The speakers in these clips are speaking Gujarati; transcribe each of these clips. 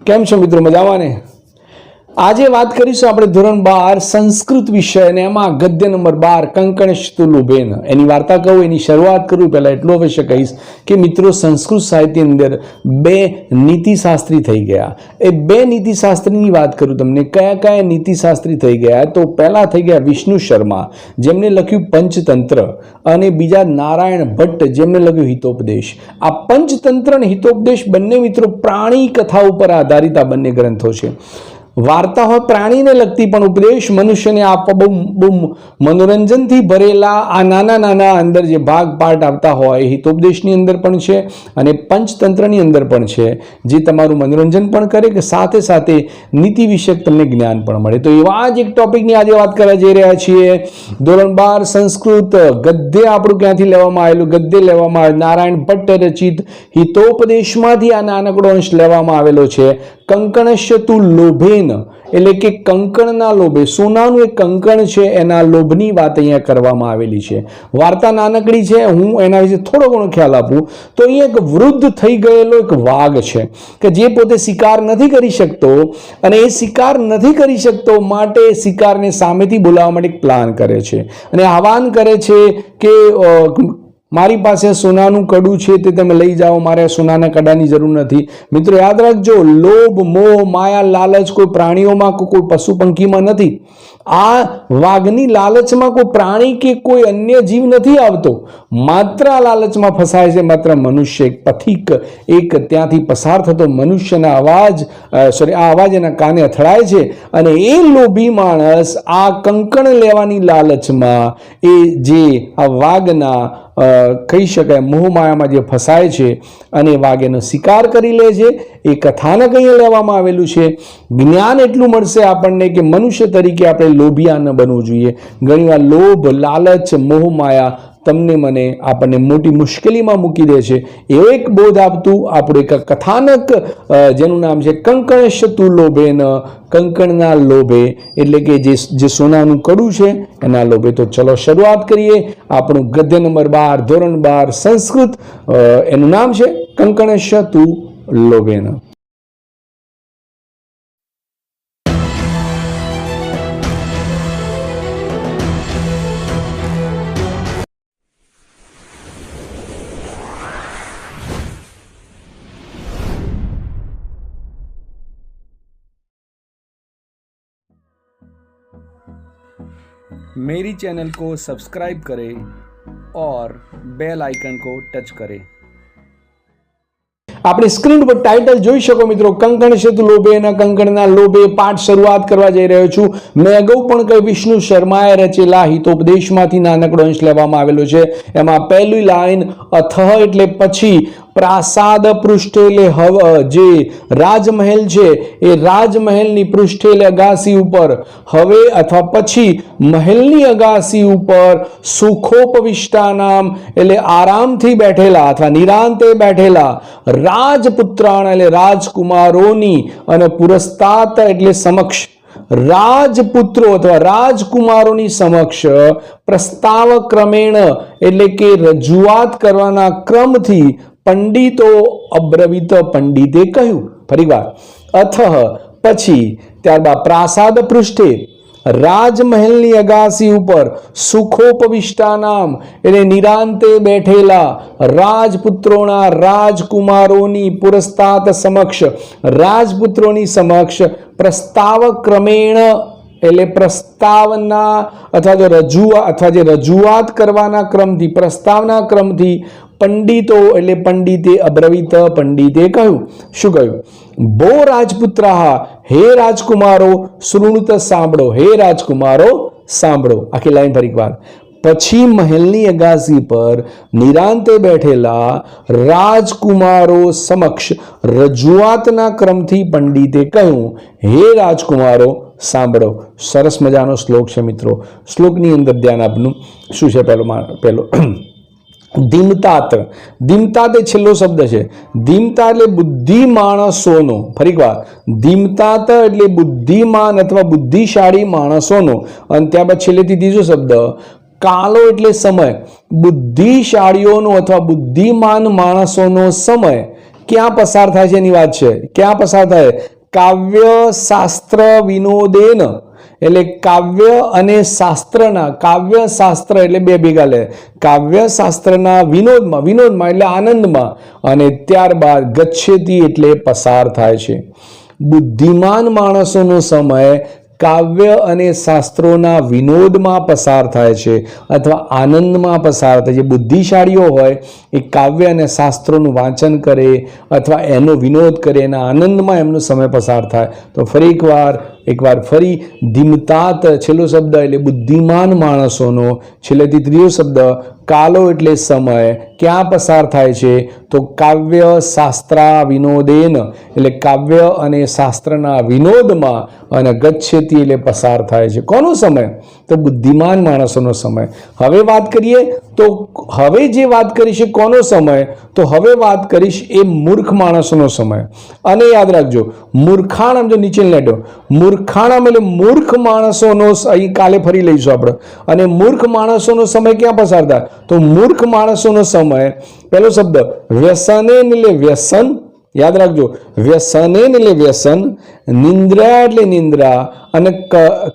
કેમ છો મિત્રો, મજામાં ને? આજે વાત કરીશું આપણે ધોરણ 12 સંસ્કૃત વિષય અને એમાં ગદ્ય નંબર 12 કંકણસ્તુ લોભેન. એની વાર્તા કહું, એની શરૂઆત કરું પહેલાં એટલું અવશ્ય કહીશ કે મિત્રો, સંસ્કૃત સાહિત્ય અંદર બે નીતિશાસ્ત્રી થઈ ગયા. એ બે નીતિશાસ્ત્રીની વાત કરું તમને. કયા કયા નીતિશાસ્ત્રી થઈ ગયા? તો પહેલા થઈ ગયા વિષ્ણુ શર્મા, જેમને લખ્યું પંચતંત્ર, અને બીજા નારાયણ ભટ્ટ, જેમને લખ્યું હિતોપદેશ. આ પંચતંત્ર અને હિતોપદેશ બંને મિત્રો પ્રાણી કથા ઉપર આધારિત આ બંને ગ્રંથો છે. વાર્તા હોય પ્રાણીને લગતી, પણ ઉપદેશ મનુષ્યને આપવા બહુ મનોરંજનથી ભરેલા આ નાના નાના અંદર જે ભાગ પાઠ આવતા હોય એ હિતોપદેશની અંદર પણ છે અને પંચતંત્રની અંદર પણ છે, જે તમારું મનોરંજન પણ કરે કે સાથે સાથે નીતિ વિષયક તમને જ્ઞાન પણ મળે. તો એવા જ એક ટોપિકની આજે વાત કરવા જઈ રહ્યા છીએ. ધોરણ 12 સંસ્કૃત ગદ્ય આપણું ક્યાંથી લેવામાં આવેલું? ગદ્ય લેવામાં આવે નારાયણ ભટ્ટ રચિત હિતોપદેશમાંથી આ નાનકડો અંશ લેવામાં આવેલો છે. કંકણસ્તુ લોભેન, એટલે કે કંકણના લોભે, સોનાનું એક કંકણ છે એના લોભની વાત અહીંયા કરવામાં આવેલી છે. વાર્તા નાનકડી છે, હું એના વિશે થોડો ઘણો ખ્યાલ આપું તો અહીંયા એક વૃદ્ધ થઈ ગયેલો એક વાઘ છે કે જે પોતે શિકાર નથી કરી શકતો, અને એ શિકાર નથી કરી શકતો માટે શિકારને સામેથી બોલાવવા માટે એક પ્લાન કરે છે અને આહવાન કરે છે કે મારી પાસે સોનાનું કડું છે, તે તમે લઈ જાઓ, મારે સોનાના કડાની જરૂર નથી. મિત્રો યાદ રાખજો, લોભ, મોહ, માયા, લાલચ કોઈ પ્રાણીઓમાં કોઈ પશુ પંખીમાં નથી. આ વાઘની લાલચમાં કોઈ પ્રાણી કે કોઈ અન્ય જીવ નથી આવતો. માત્ર આ લાલચમાં ફસાય છે માત્ર મનુષ્ય. એક પથિક, એક ત્યાંથી પસાર થતો મનુષ્યના આ અવાજ એના કાને અથડાય છે અને એ લોભી માણસ આ કંકણ લેવાની લાલચમાં એ જે આ વાઘના કહી શકાય મોહમાયામાં જે ફસાય છે અને વાઘ એનો શિકાર કરી લે છે. એ કથાનક અહીંયા લેવામાં આવેલું છે. જ્ઞાન એટલું મળશે આપણને કે મનુષ્ય તરીકે આપણે લોભિયા ન બનવું જોઈએ. ઘણીવાર લોભ, લાલચ, મોહમાયા તમને મને આપણને મોટી મુશ્કેલીમાં મૂકી દે છે. એવો એક બોધ આપતું આપણું એક કથાનક જેનું નામ છે કંકણસ્તુ લોભેન, કંકણના લોભે, એટલે કે જે સોનાનું કડું છે એના લોભે. તો ચલો શરૂઆત કરીએ. આપણું ગદ્ય નંબર 12 ધોરણ 12 સંસ્કૃત, એનું નામ છે કંકણસ્તુ લોભેન. मेरी चैनल को सब्सक्राइब करें और बेल आइकन को टच करें. આપણે સ્ક્રીન પર ટાઇટલ જોઈ શકો મિત્રો, કંકણસ્તુ લોભેન, કંકણના લોભે. પાઠ શરૂઆત કરવા જઈ રહ્યો છું. મેં અગાઉ પણ કહ્યું વિષ્ણુ શર્માએ રચેલા હિતોપદેશમાંથી નાનકડો અંશ લેવામાં આવેલો છે. એમાં પહેલી લાઈન અથઃ એટલે પછી, પ્રાસાદ પૃષ્ઠે જે રાજમહેલ છે એ રાજમહેલની પૃષ્ઠે અગાસી ઉપર, હવે અથવા પછી મહેલની અગાસી ઉપર, સુખોપવિષ્ટા નામ એટલે આરામથી બેઠેલા અથવા નિરાંતે બેઠેલા, રાજપુત્રાણ એટલે રાજકુમારોની, અને પુરસ્તાત એટલે સમક્ષ, રાજપુત્રો અથવા રાજકુમારોની સમક્ષ, પ્રસ્તાવ ક્રમેણ એટલે કે રજૂઆત કરવાના ક્રમથી, પંડિતો અબ્રવીત પંડિતે કહ્યું. ફરીવાર, અથઃ પછી, ત્યારબાદ પ્રાસાદ પૃષ્ઠે રાજમહેલની અગાસી ઉપર, સુખોપવિષ્ટા નામ એટલે નિરાંતે બેઠેલા, રાજપુત્રોના રાજકુમારોની, પુરસ્તાત સમક્ષ રાજપુત્રોની સમક્ષ, પ્રસ્તાવ ક્રમેણ એટલે પ્રસ્તાવના અથવા જે રજૂઆત કરવાના ક્રમથી, પ્રસ્તાવના ક્રમથી, પંડિતો એટલે પંડિતે અબ્રવીત પંડિતે કહ્યું. શું કહ્યું? ભો રાજપુત્રાહ, હે રાજકુમારો, શૃણુત સાંભળો, હે રાજકુમારો સાંભળો. આખી લાઈન ફરી એકવાર. પછી મહેલની અગાસી પર નિરાંતે બેઠેલા રાજકુમારો સમક્ષ રજૂઆતના ક્રમથી પંડિતે કહ્યું, હે રાજકુમારો સાંભળો. સરસ મજાનો શ્લોક છે મિત્રો. શ્લોકની અંદર ધ્યાન આપનું. શું છે? પહેલો ધીમતાત. ધીમતાત એ છેલ્લો શબ્દ છે. ધીમતા એટલે બુદ્ધિ માણસોનો. ફરી વાર, ધીમતાત એટલે બુદ્ધિમાન અથવા બુદ્ધિશાળી માણસોનો. અને ત્યારબાદ છેલ્લેથી ત્રીજો શબ્દ કાલો એટલે સમય. બુદ્ધિશાળીઓનો અથવા બુદ્ધિમાન માણસોનો સમય ક્યાં પસાર થાય છે એની વાત છે. ક્યાં પસાર થાય? કાવ્ય શાસ્ત્ર વિનોદેન, એટલે કાવ્ય અને શાસ્ત્રના, કાવ્ય શાસ્ત્ર એટલે બે ભેગા લે, કાવ્ય શાસ્ત્રના વિનોદમાં, વિનોદમાં એટલે આનંદમાં, અને ત્યારબાદ ગચ્છેતી એટલે પસાર થાય છે. બુદ્ધિમાન માણસોનો સમય કાવ્ય અને શાસ્ત્રોના વિનોદમાં પસાર થાય છે અથવા આનંદમાં પસાર થાય છે. બુદ્ધિશાળીઓ હોય એ કાવ્ય અને શાસ્ત્રોનું વાંચન કરે અથવા એનો વિનોદ કરે, એના આનંદમાં એમનો સમય પસાર થાય. તો ફરી એકવાર ફરી ધીમતાત છેલ્લો શબ્દ એટલે બુદ્ધિમાન માણસોનો, છેલ્લેથી ત્રીજો શબ્દ કાલો એટલે સમય, ક્યાં પસાર થાય છે? તો કાવ્ય શાસ્ત્રા વિનોદેન, એટલે કાવ્ય અને શાસ્ત્રના વિનોદમાં, અને ગચ્છેતી એટલે પસાર થાય છે. કોનો સમય? તો બુદ્ધિમાન માણસોનો સમય. હવે વાત કરીએ તો હવે જે વાત કરીશ એ કોનો સમય? તો હવે વાત કરીશ એ મૂર્ખ માણસોનો સમય. અને યાદ રાખજો, મૂર્ખાણમ, જો નીચે લેટો, મૂર્ખાણમ એટલે મૂર્ખ માણસોનો, અહીં કાલે ફરી લઈશું આપણે. અને મૂર્ખ માણસોનો સમય ક્યાં પસાર થાય? તો મૂર્ખ માણસોનો સમય, પહેલો શબ્દ વ્યસનેન એટલે વ્યસન, યાદ રાખજો, વ્યસનેન એટલે વ્યસન, નિંદ્રા એટલે નિંદ્રા, અને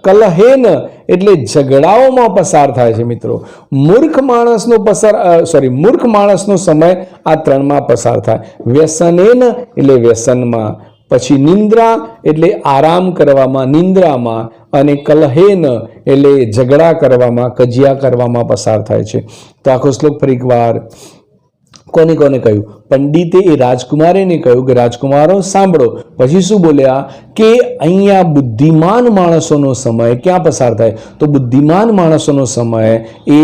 કલહેન એટલે ઝઘડાઓમાં પસાર થાય છે. મિત્રો, મૂર્ખ માણસનો મૂર્ખ માણસનો સમય આ ત્રણમાં પસાર થાય. વ્યસનેન એટલે વ્યસનમાં, પછી નિંદ્રા એટલે આરામ કરવામાં, નિંદ્રામાં, અને કલહેન એટલે ઝઘડા કરવામાં, કજિયા કરવામાં પસાર થાય છે. તો આખો શ્લોક ફરી એકવાર કોને કહ્યું? પંડિતે એ રાજકુમારીને કહ્યું કે રાજકુમારો સાંભળો. પછી શું બોલ્યા કે અહીંયા બુદ્ધિમાન માણસોનો સમય ક્યાં પસાર થાય? તો બુદ્ધિમાન માણસોનો સમય એ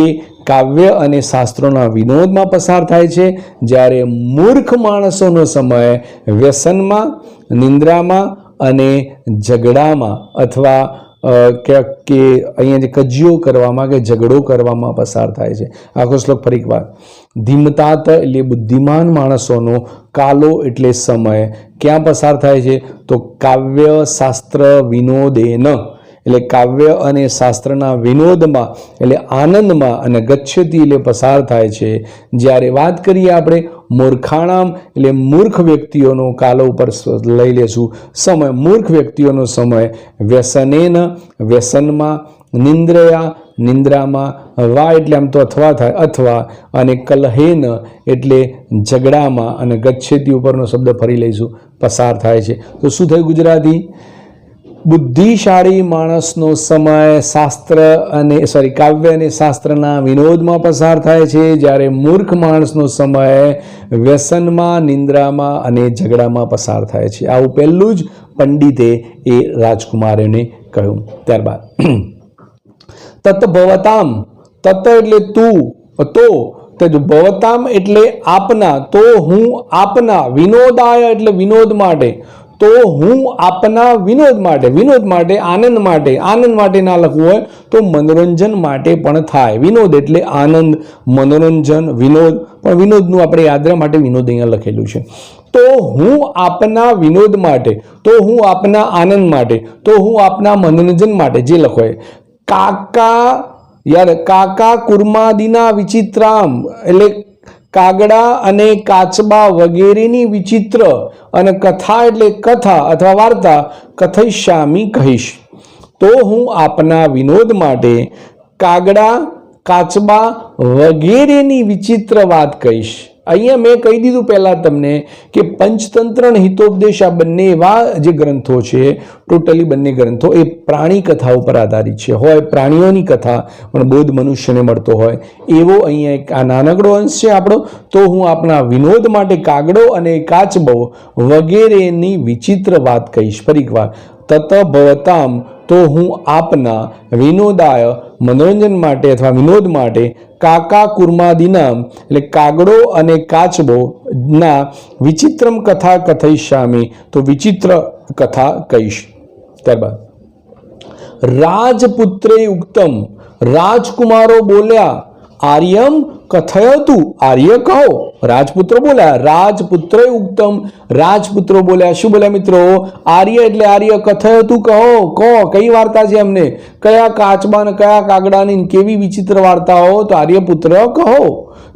કાવ્ય અને શાસ્ત્રોના વિનોદમાં પસાર થાય છે, જ્યારે મૂર્ખ માણસોનો સમય વ્યસનમાં, નિંદ્રામાં અને ઝઘડામાં અથવા કે અહીંયા જે કજિયો કરવામાં કે ઝઘડો કરવામાં પસાર થાય છે. આખો શ્લોક ફરી એકવાર. ધીમતાત એટલે બુદ્ધિમાન માણસોનો, કાલો એટલે સમય, ક્યાં પસાર થાય છે? તો કાવ્ય શાસ્ત્ર વિનોદેન, એટલે કાવ્ય અને શાસ્ત્રના વિનોદમાં એટલે આનંદમાં, અને ગચ્છતી એટલે પસાર થાય છે. જ્યારે વાત કરીએ આપણે મૂર્ખાણામ એટલે મૂર્ખ વ્યક્તિઓનો, કાલો ઉપર લઈ લેશું સમય, મૂર્ખ વ્યક્તિઓનો સમય વ્યસનેન વ્યસનમાં, નિંદ્રયા નિંદ્રામાં, વા એટલે આમ તો અથવા થાય અથવા, અને કલહેન એટલે ઝઘડામાં, અને ગચ્છેતી ઉપરનો શબ્દ ફરી લઈશું પસાર થાય છે. તો શું થયું ગુજરાતી? બુદ્ધિશાળી માણસનો સમય કાવ્ય અને શાસ્ત્રના વિનોદમાં પસાર થાય છે, જ્યારે મૂર્ખ માણસનો સમય વ્યસનમાં, નિંદ્રામાં અને ઝઘડામાં પસાર થાય છે. આવું પહેલું જ પંડિતે એ રાજકુમારીને કહ્યું. ત્યારબાદ તત ભવતામ, તત એટલે તું, તો ભવતામ એટલે આપના, તો હું આપના, વિનોદાય એટલે વિનોદ માટે, તો હું આપના વિનોદ માટે, આનંદ માટે ના લખવું હોય તો મનોરંજન માટે પણ થાય. વિનોદ એટલે આનંદ, મનોરંજન, વિનોદ, પણ વિનોદનું આપણે યાદ રહેવા માટે વિનોદ અહીંયા લખેલું છે. તો હું આપના વિનોદ માટે, તો હું આપના આનંદ માટે, તો હું આપના મનોરંજન માટે, જે લખો એ. કાકા કુર્માદિના વિચિત્રામ એટલે કાગડા અને કાચબા વગેરેની વિચિત્ર, અને કથા એટલે કથા અથવા વાર્તા, કથયિષ્યામિ કહીશ. તો હું આપના વિનોદ માટે કાગડા, કાચબા વગેરેની વિચિત્ર વાત કહીશ. અહીંયા મેં કહી દીધું પહેલાં તમને કે પંચતંત્ર અને હિતોપદેશ આ બંને એવા જે ગ્રંથો છે, ટોટલી બંને ગ્રંથો એ પ્રાણી કથા ઉપર આધારિત છે. હોય પ્રાણીઓની કથા પણ બોધ મનુષ્યને મળતો હોય એવો અહીંયા એક આ નાનકડો અંશ છે આપણો. તો હું આપણા વિનોદ માટે કાગડો અને કાચબો વગેરેની વિચિત્ર વાત કહીશ. ફરી એકવાર, તત ભવતામ, તો હું આપના, વિનોદાય મનોરંજન માટે અથવા વિનોદ માટે, કાકા કુર્માદિના એટલે કાગડો અને કાચબો ના વિચિત્રમ કથા કથયિષ્યામિ, તો વિચિત્ર કથા કહીશ. ત્યારબાદ રાજપુત્રે ઉક્તમ, રાજકુમારો બોલ્યા, આર્યમ કથયતુ, આર્ય કહો. રાજપુત્રો બોલ્યા, રાજપુત્રે ઉક્તમ, રાજપુત્રો બોલ્યા. શું બોલ્યા મિત્રો? આર્ય એટલે આર્ય, કથયતુ કહો, કઈ વાર્તા છે એમને, કયા કાચબા ને કયા કાગડાની કેવી વિચિત્ર વાર્તાઓ, તો આર્યપુત્ર કહો.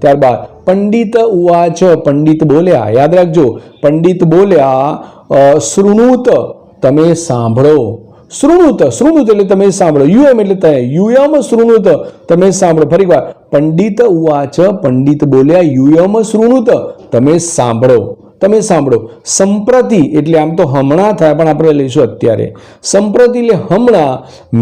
ત્યારબાદ પંડિત ઉવાચ, પંડિત બોલ્યા, યાદ રાખજો, પંડિત બોલ્યા, શૃણુત તમે સાંભળો, શૃણુત, શૃણુત એટલે તમે સાંભળો, યુયમ એટલે તમે, યુયમ શૃણુત તમે સાંભળો. ફરી વાર, પંડિત ઉવાચ, પંડિત બોલ્યા, યુયમ શૃણુત તમે સાંભળો, તમે સાંભળો. સંપ્રતિ એટલે આમ તો હમણાં થાય, પણ આપણે લઈશું અત્યારે. સંપ્રતિ એટલે હમણાં,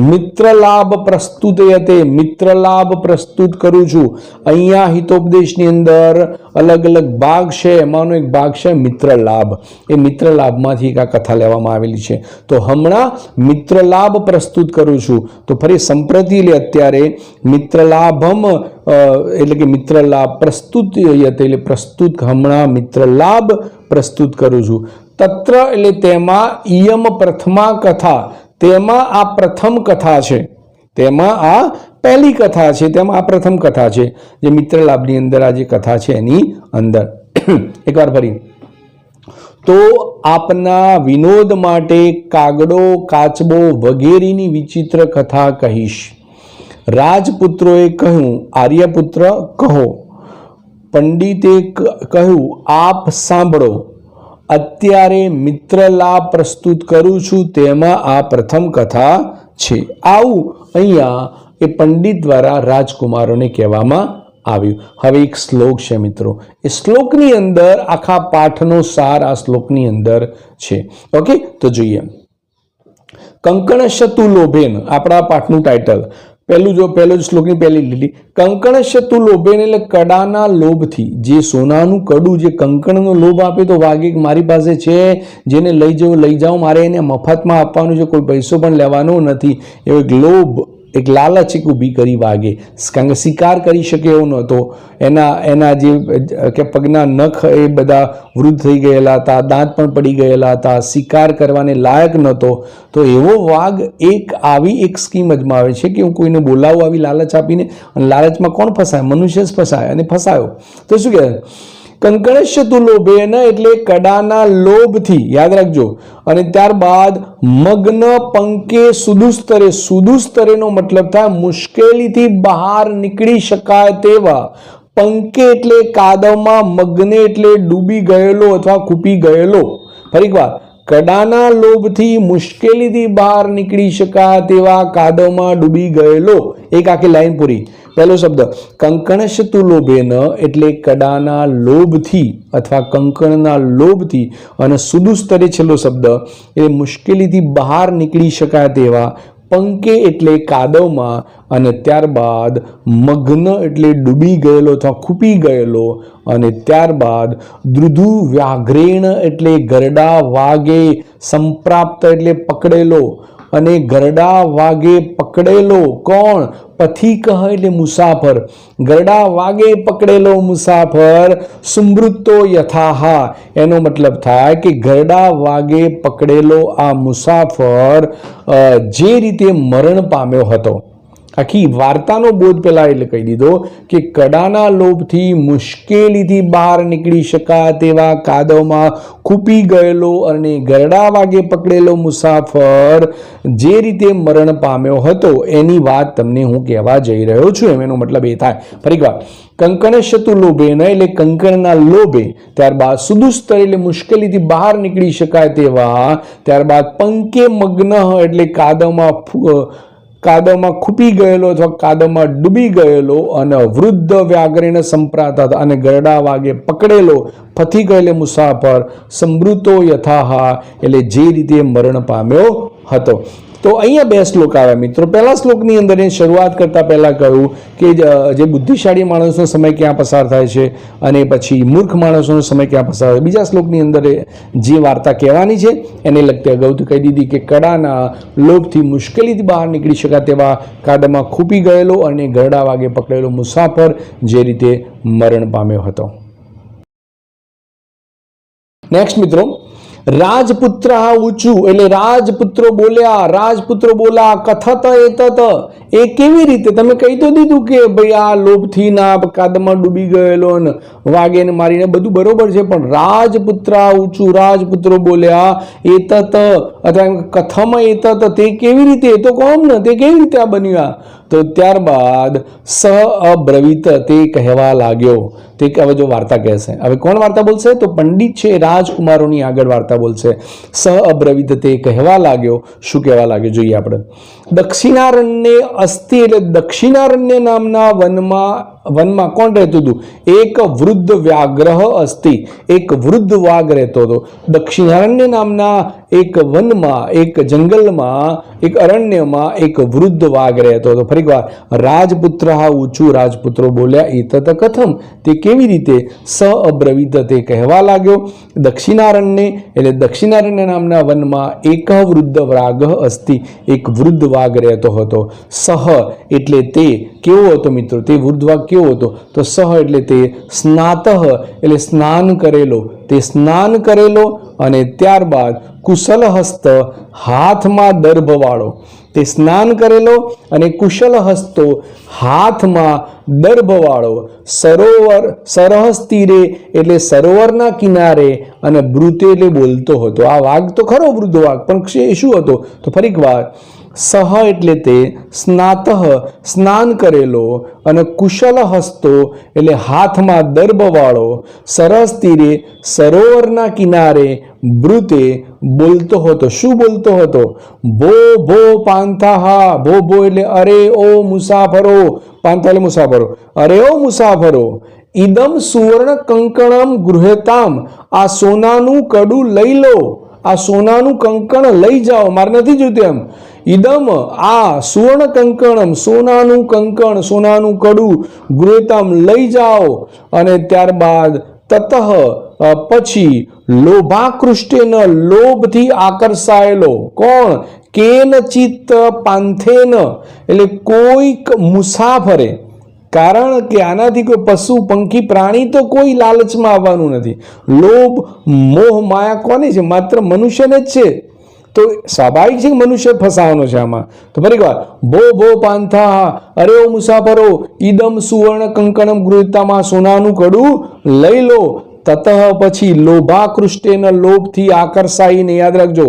મિત્રલાભ પ્રસ્તુતયતે, મિત્રલાભ પ્રસ્તુત કરું છું. અહીંયા હિતોપદેશની અંદર અલગ અલગ ભાગ છે, એમાંનો એક ભાગ છે મિત્રલાભ. એ મિત્રલાભમાંથી એક આ કથા લેવામાં આવેલી છે. તો હમણાં મિત્રલાભ પ્રસ્તુત કરું છું. તો ફરી સંપ્રતિ એટલે અત્યારે, મિત્રલાભમ એટલે કે મિત્રલાભ, પ્રસ્તુત એટલે પ્રસ્તુત, હમણાં મિત્રલાભ પ્રસ્તુત કરું છું. તત્ર એટલે તેમાં, ઇયમ પ્રથમા કથા, તેમાં આ પ્રથમ કથા છે, તેમાં આ પહેલી કથા છે, તેમાં આ પ્રથમ કથા છે, જે મિત્રલાભની અંદર આ જે કથા છે એની અંદર. એકવાર ફરી, તો આપના વિનોદ માટે કાગડો, કાચબો વગેરેની વિચિત્ર કથા કહીશ. રાજપુત્રોએ કહ્યું, આર્યપુત્ર કહો. પંડિતે કહ્યું, આપ સાંભળો. અત્યારે મિત્રલાભ પ્રસ્તુત કરું છું, તેમાં આ પ્રથમ કથા છે. આવું અહીંયા એ પંડિત દ્વારા રાજકુમારોને કહેવામાં આવ્યું. હવે એક શ્લોક છે મિત્રો, એ શ્લોકની અંદર આખા પાઠનો સાર આ શ્લોકની અંદર છે. ઓકે, તો જોઈએ. કંકણશતુ લોભેન, આપણા પાઠનું ટાઇટલ. પહેલો શ્લોકની પહેલી લીટી, કંકણશતુ લોભેન એટલે કડાના લોભથી. જે સોનાનું કડું, જે કંકણનો લોભ આપે તો વાગે મારી પાસે છે, જેને લઈ જાઓ, મારે એને મફતમાં આપવાનું છે, કોઈ પૈસો પણ લેવાનો નથી, એવો એક લોભ, એક લાલચ એક ઊભી કરી વાગે. કારણ કે શિકાર કરી શકે એવો નહોતો. એના જે કે પગના નખ એ બધા વૃદ્ધ થઈ ગયેલા હતા, દાંત પણ પડી ગયેલા હતા, શિકાર કરવાને લાયક નહોતો. તો એવો વાઘ એક આવી એક સ્કીમ અજમાવે છે કે હું કોઈને બોલાવું આવી લાલચ આપીને, અને લાલચમાં કોણ ફસાય? મનુષ્ય જ ફસાય, અને ફસાયો. તો શું કહેવાય? કંકણશતુ લોભેન એટલે કડાના લોભથી, યાદ રાખજો. અને ત્યારબાદ મગ્ન પંકે સુદુસ્તરે, સુદુસ્તરેનો મતલબ થાય મુશ્કેલીથી બહાર નીકળી શકાય તેવા. પંકે એટલે કાદવમાં, મગ્ને એટલે ડૂબી ગયેલો અથવા ખૂપી ગયેલો. ફરી વાર, કડાના લોભથી મુશ્કેલીથી બહાર નીકળી શકાય તેવા કાદવમાં ડૂબી ગયેલો. એક આખી લાઈન પૂરી. પહેલો શબ્દ કંકણશતુ લોભેન એટલે કડાના લોભથી અથવા કંકણના લોભથી, અને સુદુસ્તરે છેલ્લો શબ્દ એ મુશ્કેલીથી બહાર નીકળી શકાય તેવા. પંકે એટલે કાદવમાં, અને ત્યારબાદ મગ્ન એટલે ડૂબી ગયેલો અથવા ખૂપી ગયેલો, અને ત્યારબાદ દ્રુધુ વ્યાઘ્રેણ એટલે ગરડા વાગે, સંપ્રાપ્ત એટલે પકડેલો, અને ગરડા વાગે પકડેલો. કોણ? પથિક એટલે મુસાફર. ગરડા વાગે પકડેલો મુસાફર. સુમૃતો યથાહા, એનો મતલબ થાય કે ગરડા વાગે પકડેલો આ મુસાફર જે રીતે મરણ પામ્યો હતો. આખી વાર્તાનો બોધ પહેલા એટલે કહી દીધો કે કડાના લોભથી મુશ્કેલીથી બહાર નીકળી શકાય તેવા કાદવમાં ખૂપી ગયેલો અને ગરડા વાગે પકડેલો મુસાફર જે રીતે મરણ પામ્યો હતો એની વાત તમને હું કહેવા જઈ રહ્યો છું. એનો મતલબ એ થાય. ફરીવાર, કંકણશતુ લોભેન એટલે કંકણના લોભે, ત્યારબાદ સુદુસ્તર એટલે મુશ્કેલીથી બહાર નીકળી શકાય તેવા, ત્યારબાદ પંકે મગ્ન એટલે કાદવમાં ખૂપી ગયેલો અથવા કાદવમાં ડૂબી ગયેલો, અને વૃદ્ધ વ્યાઘ્રેણ સંપ્રાત અને ગરડા વાગે પકડેલો, પથિક એટલે મુસાફર, સમૃતો યથાહા એટલે જે રીતે મરણ પામ્યો હતો. તો અહીંયા બે શ્લોક આવ્યા મિત્રો. પહેલા શ્લોકની અંદર શરૂઆત કરતા પહેલા કહ્યું કે જે બુદ્ધિશાળી માણસનો સમય ક્યાં પસાર થાય છે, અને પછી મૂર્ખ માણસોનો સમય ક્યાં પસાર થાય. બીજા શ્લોકની અંદર જે વાર્તા કહેવાની છે એને લગતી અગાઉથી કહી દીધી કે કડાના લોભથી મુશ્કેલીથી બહાર નીકળી શકાય તેવા કાદવમાં ખૂપી ગયેલો અને ગરડા વાગે પકડેલો મુસાફર જે રીતે મરણ પામ્યો હતો. નેક્સ્ટ મિત્રો, રાજપુત્ર ઊંચું એટલે રાજપુત્રો બોલ્યા, રાજપુત્રો બોલા, કથત એતત એ કેવી રીતે? તમે કહી તો દીધું કે ભાઈ આ લોભથી ના કાદવમાં ડૂબી ગયેલો ને વાગે ને મારીને બધું બરોબર છે, પણ રાજપુત્ર ઊંચું, રાજપુત્રો બોલ્યા એતત અથવા કથમ એતત તે કેવી રીતે? એ તો કોમ ને તે કેવી રીતે આ બન્યું? તો ત્યારબાદ સ અબ્રવીત તે કહેવા લાગ્યો. તે હવે જો વાર્તા કહેશે. હવે કોણ વાર્તા બોલશે? તો પંડિત છે રાજકુમારોની આગળ વાર્તા બોલશે. સ અબ્રવીત તે કહેવા લાગ્યો. શું કહેવા લાગ્યો જોઈએ આપણે. દક્ષિણારણ્ય અસ્તિ એટલે દક્ષિણારણ્ય નામના વનમાં કોણ રહેતું હતું? એક વૃદ્ધ વ્યાઘ્ર અસ્તિ. એક વૃદ્ધ વાઘ રહેતો હતો. દક્ષિણારણ્ય નામના એક વનમાં, એક જંગલમાં, એક અરણ્યમાં એક વૃદ્ધ વાઘ રહેતો હતો. ફરી વાર રાજપુત્ર ઊંચું રાજપુત્રો બોલ્યા એતત કથમ તે કેવી રીતે? સ અબ્રવીત તે કહેવા લાગ્યો. દક્ષિણારણ્ય એટલે દક્ષિણારણ્ય નામના વનમાં એક વૃદ્ધ વાઘ અસ્તિ. એક વૃદ્ધ વાઘ રહેતો હતો. સહ એટલે તે કેવો હતો મિત્રો? તે વૃદ્ધ વાઘ કેવો હતો? તો સહ એટલે તે સ્નાતઃ એટલે સ્નાન કરેલો. તે સ્નાન કરેલો અને ત્યારબાદ કુશલ હસ્ત હાથમાં દર્ભવાળો. તે સ્નાન કરેલો અને કુશલ હસ્તો હાથમાં દર્ભવાળો. સરોવર સરહસ તીરે એટલે સરોવરના કિનારે અને બ્રુતે એટલે બોલતો હતો. આ વાઘ તો ખરો વૃદ્ધ વાઘ, પણ શું હતો? તો ફરી વાર સહ એટલે તે સ્નાતઃ સ્નાન કરેલો અને કુશલ હસ્તો એટલે હાથમાં દર્ભવાળો. સરસ તીરે સરોવરના કિનારે બ્રુતે બોલતો હતો. શું બોલતો હતો? ભો ભો પાંથાહા. ભો ભો એટલે અરે ઓ મુસાફરો. પાંથા એટલે મુસાફરો. અરે ઓ મુસાફરો, ઇદમ સુવર્ણ કંકણમ ગૃહતામ. આ સોનાનું કડું લઈ લો. આ સોનાનું કંકણ લઈ જાઓ, મારે નથી જોઈતું એમ. ઇદમ આ સુવર્ણ કંકણમ સોનાનું કંકણ, સોનાનું કડું ગૃહતામ લઈ જાઓ. અને ત્યારબાદ તતઃ પછી લોભાકૃષ્ટેન લોભથી આકર્ષાયેલો. કોણ? કેનચિત પાંથેન એટલે કોઈક મુસાફરે. કારણ કે આનાથી કોઈ પશુ પંખી પ્રાણી તો કોઈ લાલચમાં આવવાનું નથી. લોભ મોહ માયા કોને છે? માત્ર મનુષ્યને જ છે. તો સ્વાભાવિક છે કે મનુષ્ય ફસાવાનો છે આમાં. તો ફરી વાર ભો ભો પાંથા, અરે ઓ મુસાફરો, ઈદમ સુવર્ણ કંકણમ ગૃહતામાં સોનાનું કડું લઈ લો. તતઃ પછી લોભાકૃષ્ટેન લોભથી આકર્ષાઈને, યાદ રાખજો,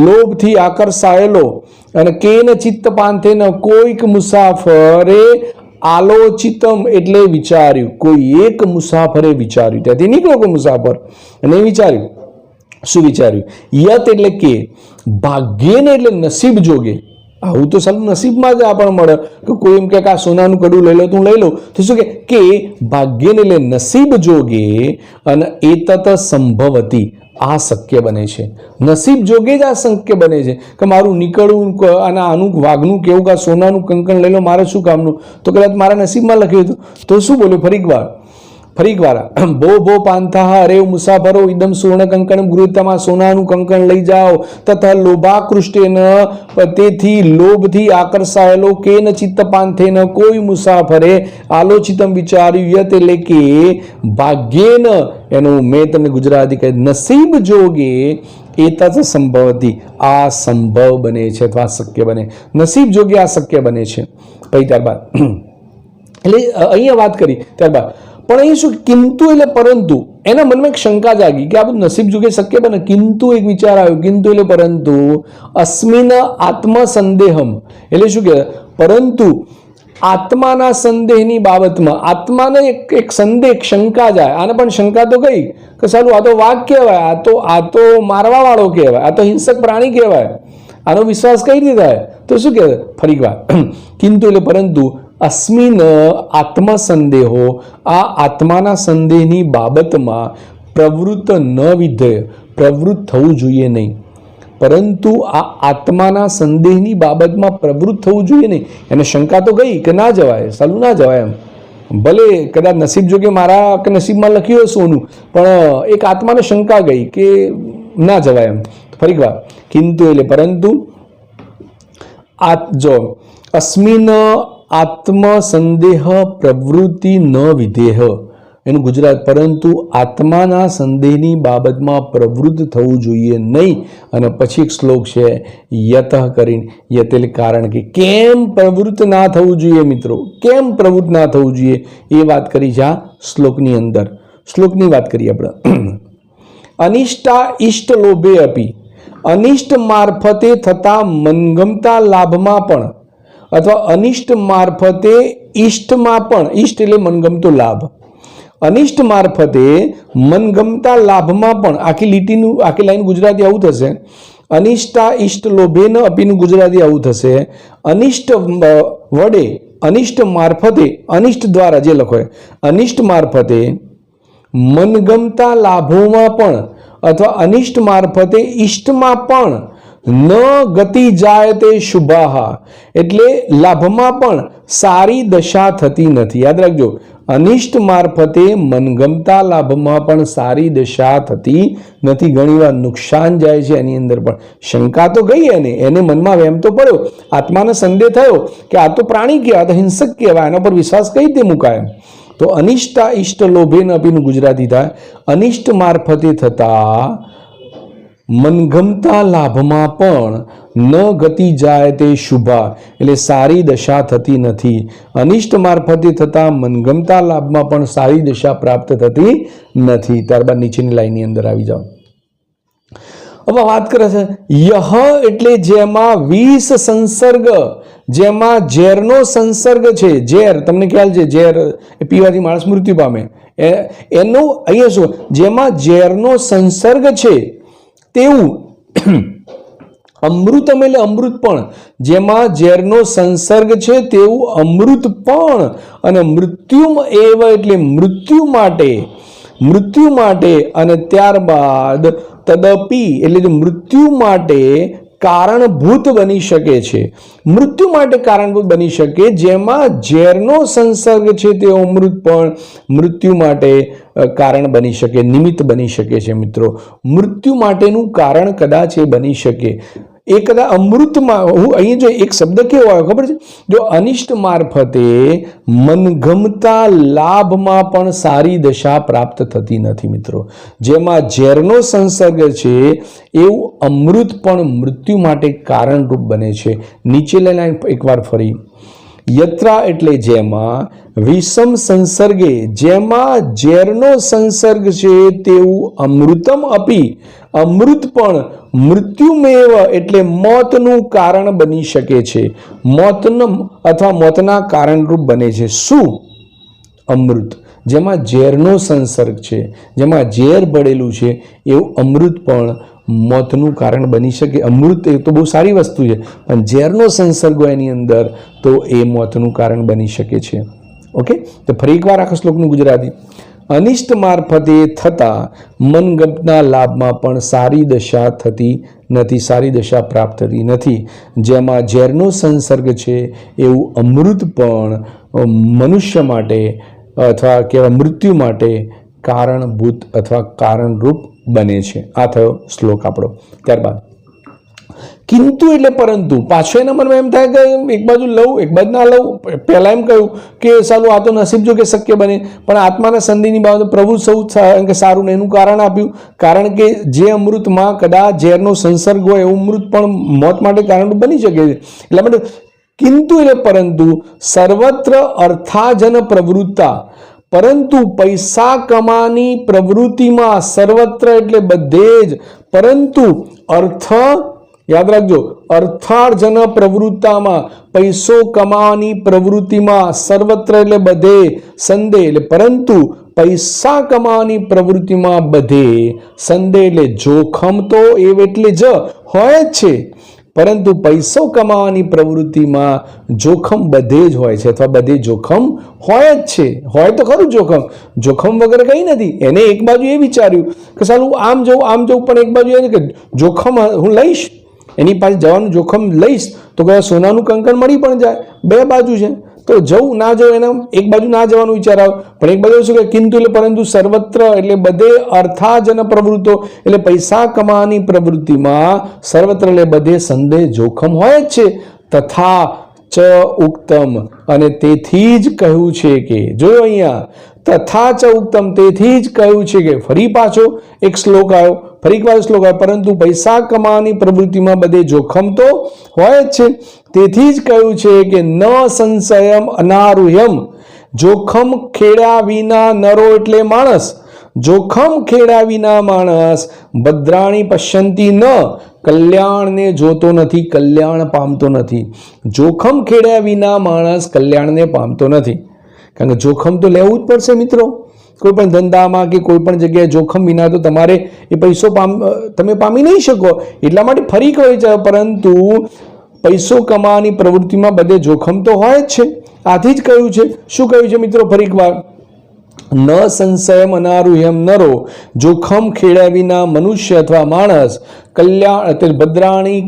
લોભથી આકર્ષાયેલો અને કેન ચિત્ત પાંથેન કોઈક મુસાફરે આલોચિતમ એટલે વિચાર્યું. કોઈ એક મુસાફરે વિચાર્યું. ત્યાંથી નીકળો કોઈ મુસાફર અને વિચાર્યું. શું વિચાર્યું? યત એટલે કે, ભાગ્યેને એટલે નસીબ જોગે. આવું તો સાલું નસીબમાં જ આપણને મળે કે કોઈ એમ કે આ સોનાનું કડું લઈ લો, તું લઈ લો. તો શું કે ભાગ્યેને એટલે નસીબ જોગે અને એતત સંભવતી આ શક્ય બને છે. નસીબ જોગે જ આ શક્ય બને છે કે મારું નીકળવું અને આનું વાઘનું કેવું કે સોનાનું કંકણ લઈ લો, મારે શું કામનું? તો કદાચ મારા નસીબમાં લખ્યું હતું. તો શું બોલ્યો? ફરી વાર ભો ભો પાંથા, અરે મુસાફરો, ઇદમ સુવર્ણ કંકણ ગૃહતામાં સોનાનું કંકણ લઈ જાઓ. તથા લોભાકૃષ્ટેન તેથી લોભથી આકર્ષાયેલો, કેન ચિત્ત પાંથેન કોઈ મુસાફરે આલોચિતમ વિચાર્યું. યત એટલે કે ભાગ્યેન, એનું મેં તમને ગુજરાતી કહે નસીબ જોગે, એતત સંભવતી આ સંભવ બને છે અથવા શક્ય બને. નસીબ જોગે આ શક્ય બને છે. પછી ત્યારબાદ એટલે અહીંયા વાત કરી ત્યારબાદ પણ અહીં શું? કિંતુ એટલે પરંતુ. એના મનમાં એક શંકા જાગી કે આ બધું નસીબ જોગે શક્ય બને. કિંતુ એક વિચાર આવ્યો. કિંતુ એટલે પરંતુ. અસ્મિન આત્મસંદેહમ એટલે શું કે પરંતુ આત્માના સંદેહની બાબતમાં આત્માને એક સંદેહ શંકા જાય. આને પણ શંકા તો ગઈ કે સાલું આ તો વાઘ કહેવાય, આ તો મારવા વાળો કહેવાય, આ તો હિંસક પ્રાણી કહેવાય, આનો વિશ્વાસ કઈ રીતે થાય? તો શું કહેવાય? ફરી વાર કિંતુ એટલે પરંતુ અસ્મિન આત્મસંદેહો આ આત્માના સંદેહની બાબતમાં પ્રવૃત્ત ન વિધેય પ્રવૃત્ત થવું જોઈએ નહીં. પરંતુ આ આત્માના સંદેહની બાબતમાં પ્રવૃત્ત થવું જોઈએ નહીં. એને શંકા તો ગઈ કે ના જવાય, સાલું ના જવાય એમ. ભલે કદાચ નસીબ જોગે મારા કે નસીબમાં લખ્યું હોય સોનું, પણ એક આત્માને શંકા ગઈ કે ના જવાય એમ. ફરી વાર કિંતુ એટલે પરંતુ જો અસ્મિન આત્મસંદેહ પ્રવૃત્તિ ન વિધેહ, એનું ગુજરાત પરંતુ આત્માના સંદેહની બાબતમાં પ્રવૃત્ત થવું જોઈએ નહીં. અને પછી એક શ્લોક છે યતઃ કરીને. યત એટલે કારણ કે કેમ પ્રવૃત્ત ના થવું જોઈએ મિત્રો, કેમ પ્રવૃત્ત ના થવું જોઈએ એ વાત કરી છે આ શ્લોકની અંદર. શ્લોકની વાત કરીએ આપણે. અનિષ્ટા ઇષ્ટ લોભે અપી, અનિષ્ટ મારફતે થતા મનગમતા લાભમાં પણ અથવા અનિષ્ટ મારફતે ઈષ્ટમાં પણ, ઈષ્ટ એટલે મનગમતો લાભ, અનિષ્ટ મારફતે મનગમતા લાભમાં પણ, આખી લાઈન ગુજરાતી આવું થશે, અનિષ્ટા ઈષ્ટ લોભેન અપીનું ગુજરાતી આવું થશે, અનિષ્ટ વડે, અનિષ્ટ મારફતે, અનિષ્ટ દ્વારા જે લખો અનિષ્ટ મારફતે મનગમતા લાભોમાં પણ અથવા અનિષ્ટ મારફતે ઈષ્ટમાં પણ ન ગતિ જાય તે શુભાહા, એટલે લાભમાં પણ સારી દશા થતી નથી. યાદ રાખજો, અનિષ્ટ મારફતે મનગમતા લાભમાં પણ સારી દશા થતી નથી. ઘણીવાર નુકસાન જાય છે. એની અંદર પણ શંકા તો ગઈ, એને મનમાં વહેમ તો પડ્યો, આત્માને સંદેહ થયો કે આ તો પ્રાણી કહેવાય, તો હિંસક કહેવાય, એના પર વિશ્વાસ કઈ રીતે મુકાય? તો અનિષ્ટા ઈષ્ટ લોભે ન અપીનું ગુજરાતી થાય, અનિષ્ટ મારફતે થતા મનગમતા લાભમાં પણ ન ગતિ જાય તે શુભા, એટલે સારી દશા થતી નથી. અનિષ્ટ મારફતે થતા મનગમતા લાભમાં પણ સારી દશા પ્રાપ્ત થતી નથી. ત્યારબાદ નીચેની લાઈનની અંદર આવી જાઓ. હવે વાત કરે છે યહ એટલે જેમાં વિષ સંસર્ગ, જેમાં ઝેરનો સંસર્ગ છે. ઝેર તમને ખ્યાલ છે, ઝેર પીવાથી માણસ મૃત્યુ પામે, એનું અહીંયા શું, જેમાં ઝેરનો સંસર્ગ છે તેવું અમૃતમ એટલે અમૃત પણ, જેમાં ઝેરનો સંસર્ગ છે તેવું અમૃત પણ, અને મૃત્યુમ એવ એટલે મૃત્યુ માટે, અને ત્યારબાદ તદપી એટલે મૃત્યુ માટે કારણભૂત બની શકે છે. મૃત્યુ માટે કારણભૂત બની શકે, જેમાં ઝેરનો સંસર્ગ છે તે અમૃત પણ મૃત્યુ માટે કારણ બની શકે, નિમિત્ત બની શકે છે. મિત્રો, મૃત્યુ માટેનું કારણ કદાચ એ બની શકે. એ કદાચ અમૃતમાં, હું અહીં જો એક શબ્દ કેવો આવ્યો ખબર છે, જો અનિષ્ટ મારફતે મનગમતા લાભમાં પણ સારી દશા પ્રાપ્ત થતી નથી. મિત્રો, જેમાં ઝેરનો સંસર્ગ છે એવું અમૃત પણ મૃત્યુ માટે કારણરૂપ બને છે. નીચે લાઈન એકવાર ફરી, યત્રા એટલે જેમાં, વિષમ સંસર્ગે જેમાં ઝેરનો સંસર્ગ છે તેવું અમૃતમ અપી અમૃત પણ મૃત્યુમેવ એટલે મોતનું કારણ બની શકે છે. મોતનું અથવા મોતના કારણરૂપ બને છે. શું? અમૃત, જેમાં ઝેરનો સંસર્ગ છે, જેમાં ઝેર ભળેલું છે એવું અમૃત પણ મોતનું કારણ બની શકે. અમૃત એ તો બહુ સારી વસ્તુ છે, પણ ઝેરનો સંસર્ગ હોય એની અંદર તો એ મોતનું કારણ બની શકે છે. ઓકે, તો ફરી એકવાર આખા શ્લોકનું ગુજરાતી. અનિષ્ટ મારફતે થતા મનગમતના લાભમાં પણ સારી દશા થતી નથી, સારી દશા પ્રાપ્ત થતી નથી. જેમાં ઝેરનો સંસર્ગ છે એવું અમૃત પણ મનુષ્ય માટે અથવા કહેવાય મૃત્યુ માટે કારણભૂત અથવા કારણરૂપ બને છે. આ થયો શ્લોક આપણો. ત્યારબાદ કિંતુ એટલે પરંતુ, પાછો એના મનમાં એમ થાય કે એક બાજુ લઉં એક બાજુ ના લઉં. પહેલા એમ કહ્યું કે સાલું આ તો નસીબ જો કે શક્ય બને, પણ આત્માના સંધિની બાબતે પ્રભુ સૌ કે સારું ને એનું કારણ આપ્યું. કારણ કે જે અમૃતમાં કદાચ ઝેરનો સંસર્ગ હોય એવું અમૃત પણ મોત માટે કારણ બની શકે છે. એટલા માટે કિંતુ એટલે પરંતુ, સર્વત્ર અર્થાજન પ્રવૃત્તા, પરંતુ પૈસા કમાની પ્રવૃત્તિમાં, સર્વત્ર એટલે બધે જ, પરંતુ અર્થ યાદ રાખજો, અર્થાર્જન પ્રવૃત્તામાં, પૈસો કમાવાની પ્રવૃત્તિમાં, સર્વત્ર એટલે બધે, સંદેહ એટલે પરંતુ, પૈસા કમાવાની પ્રવૃત્તિમાં બધે, સંદેહ એટલે જોખમ તો એટલે જ હોય જ છે, પરંતુ પૈસો કમાવાની પ્રવૃત્તિમાં જોખમ બધે જ હોય છે, અથવા બધે જોખમ હોય જ છે. હોય તો ખરું જોખમ, જોખમ વગર કંઈ નથી. એને એક બાજુ એ વિચાર્યું કે સાલું આમ જવું, પણ એક બાજુ એ કે જોખમ હું લઈશ, એની પાસે જવાનું જોખમ લઈશ તો કદાચ સોનાનું કંકણ મળી પણ જાય. બે બાજુ છે, તો જવું ના જવું એના એક બાજુ ના જવાનું વિચાર આવ્યો, પણ એક બાજુ શું કે કિંતુ એટલે પરંતુ, સર્વત્ર એટલે બધે, અર્થાજન પ્રવૃત્તો એટલે પૈસા કમાવાની પ્રવૃત્તિમાં, સર્વત્ર એટલે બધે સંદેહ જોખમ હોય જ છે. તથા ચ ઉક્તમ, અને તેથી જ કહ્યું છે કે, જોયો અહીંયા તથા ચ ઉક્તમ, તેથી જ કહ્યું છે કે, ફરી પાછો એક શ્લોક આવ્યો, ફરી એક વાર શ્લોક આવ્યો, પરંતુ પૈસા કમાવાની પ્રવૃત્તિમાં બધે જોખમ તો હોય જ છે. તેથી જ કહ્યું છે કે ન સંશયમ અનારુહ્યમ, જોખમ ખેડ્યા વિના નરો એટલે માણસ, જોખમ ખેડ્યા વિના માણસ ભદ્રાણી પશ્યંતી ન, કલ્યાણને જોતો નથી, કલ્યાણ પામતો નથી. જોખમ ખેડ્યા વિના માણસ કલ્યાણને પામતો નથી. કારણ કે જોખમ તો લેવું જ પડશે મિત્રો. કોઈ પણ ધંધામાં કે કોઈ પણ જગ્યાએ જોખમ વિના તો તમારે એ પૈસો તમે પામી નહીં શકો. એટલા માટે ફરી કહે છે, પરંતુ પૈસો કમાવાની પ્રવૃત્તિમાં બધે જોખમ તો હોય જ છે. આથી જ કહ્યું છે. શું કહ્યું છે મિત્રો? ફરી એકવાર, ન સંશયમ અનારુહ્યમ નરો, જોખમ ખેડ્યા વિના મનુષ્ય અથવા માણસ કલ્યાણ ભદ્રાણી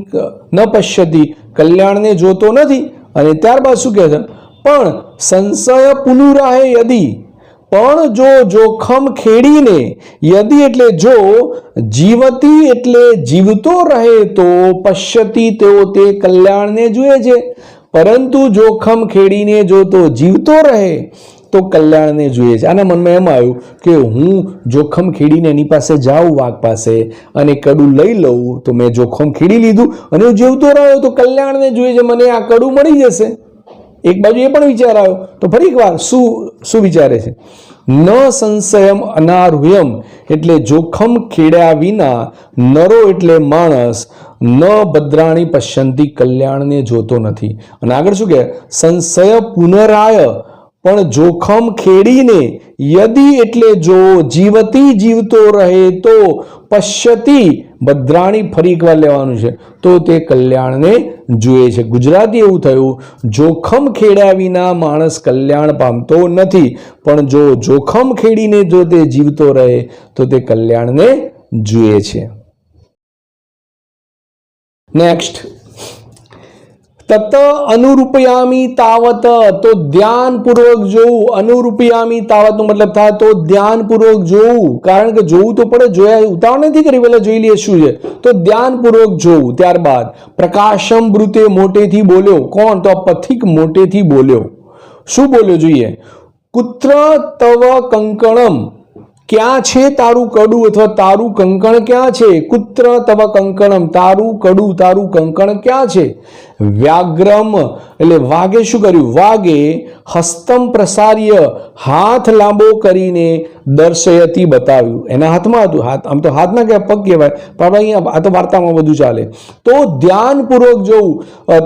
ન પશ્યતી, કલ્યાણને જોતો નથી. અને ત્યારબાદ શું કહે છે? પણ સંશય પુનુરાહે યદી, પણ જો જોખમ ખેડીને, યદી એટલે જો, જીવતી એટલે જીવતો રહે તો, પશ્યતી તેઓ તે કલ્યાણને જુએ છે. પરંતુ જોખમ ખેડીને જો તો જીવતો રહે તો કલ્યાણને જોઈએ છે. આના મનમાં એમ આવ્યું કે હું જોખમ ખેડીને એની પાસે જાઉં, વાઘ પાસે, અને કડું લઈ લઉં, તો મેં જોખમ ખેડી લીધું અને હું જીવતો રહ્યો તો કલ્યાણને જોઈએ છે, મને આ કડું મળી જશે. એક બાજુ એ પણ વિચાર આવ્યો. તો ફરી એકવાર શું વિચારે છે? ન સંશયમ અનારુહ્યમ એટલે જોખમ ખેડ્યા વિના, નરો એટલે માણસ, ન ભદ્રાણી પશ્યંતી કલ્યાણને જોતો નથી. અને આગળ શું કહે? સંશય પુનરાય, પણ જોખમ ખેડીને, યદી એટલે જો, જીવતી જીવતો રહે તો, પશ્યતી ભદ્રાણી ફરી એકવાર લેવાનું છે, તો તે કલ્યાણને જુએ છે. ગુજરાતી એવું થયું, જોખમ ખેડ્યા વિના માણસ કલ્યાણ પામતો નથી, પણ જો જોખમ ખેડીને જો તે જીવતો રહે તો તે કલ્યાણને જુએ છે. નેક્સ્ટ, તત અનુરૂપયામી તાવત, તો ધ્યાનપૂર્વક જોવું. અનુરૂપયામી તાવત નો મતલબ થાય તો ધ્યાનપૂર્વક જોવું. કારણ કે જોવું તો પડે, જોયા ઉતાવળ નથી કરી, પહેલા જોઈ લઈએ શું છે. તો ધ્યાનપૂર્વક જોવું. ત્યારબાદ પ્રકાશમ બ્રુતે, મોટેથી બોલ્યો. કોણ? તો પથિક મોટેથી બોલ્યો. શું બોલ્યો જોઈએ? કુત્ર તવ કંકણમ, ક્યાં છે તારું કડું, અથવા તારું કંકણ ક્યાં છે? કુત્ર તવ કંકણમ, તારું કડું, તારું કંકણ ક્યાં છે? વ્યાગ્રમ એટલે વાઘે શું કર્યું? વાઘે હસ્તમ પ્રસાર્ય, હાથ લાંબો કરીને, દર્શયતી બતાવ્યું. એના હાથમાં હતું. હાથ આમ તો હાથ ના કહેવાય, પગ કહેવાય, પણ અહીંયા આ તો વાર્તામાં બધું ચાલે. તો ધ્યાનપૂર્વક જોવું.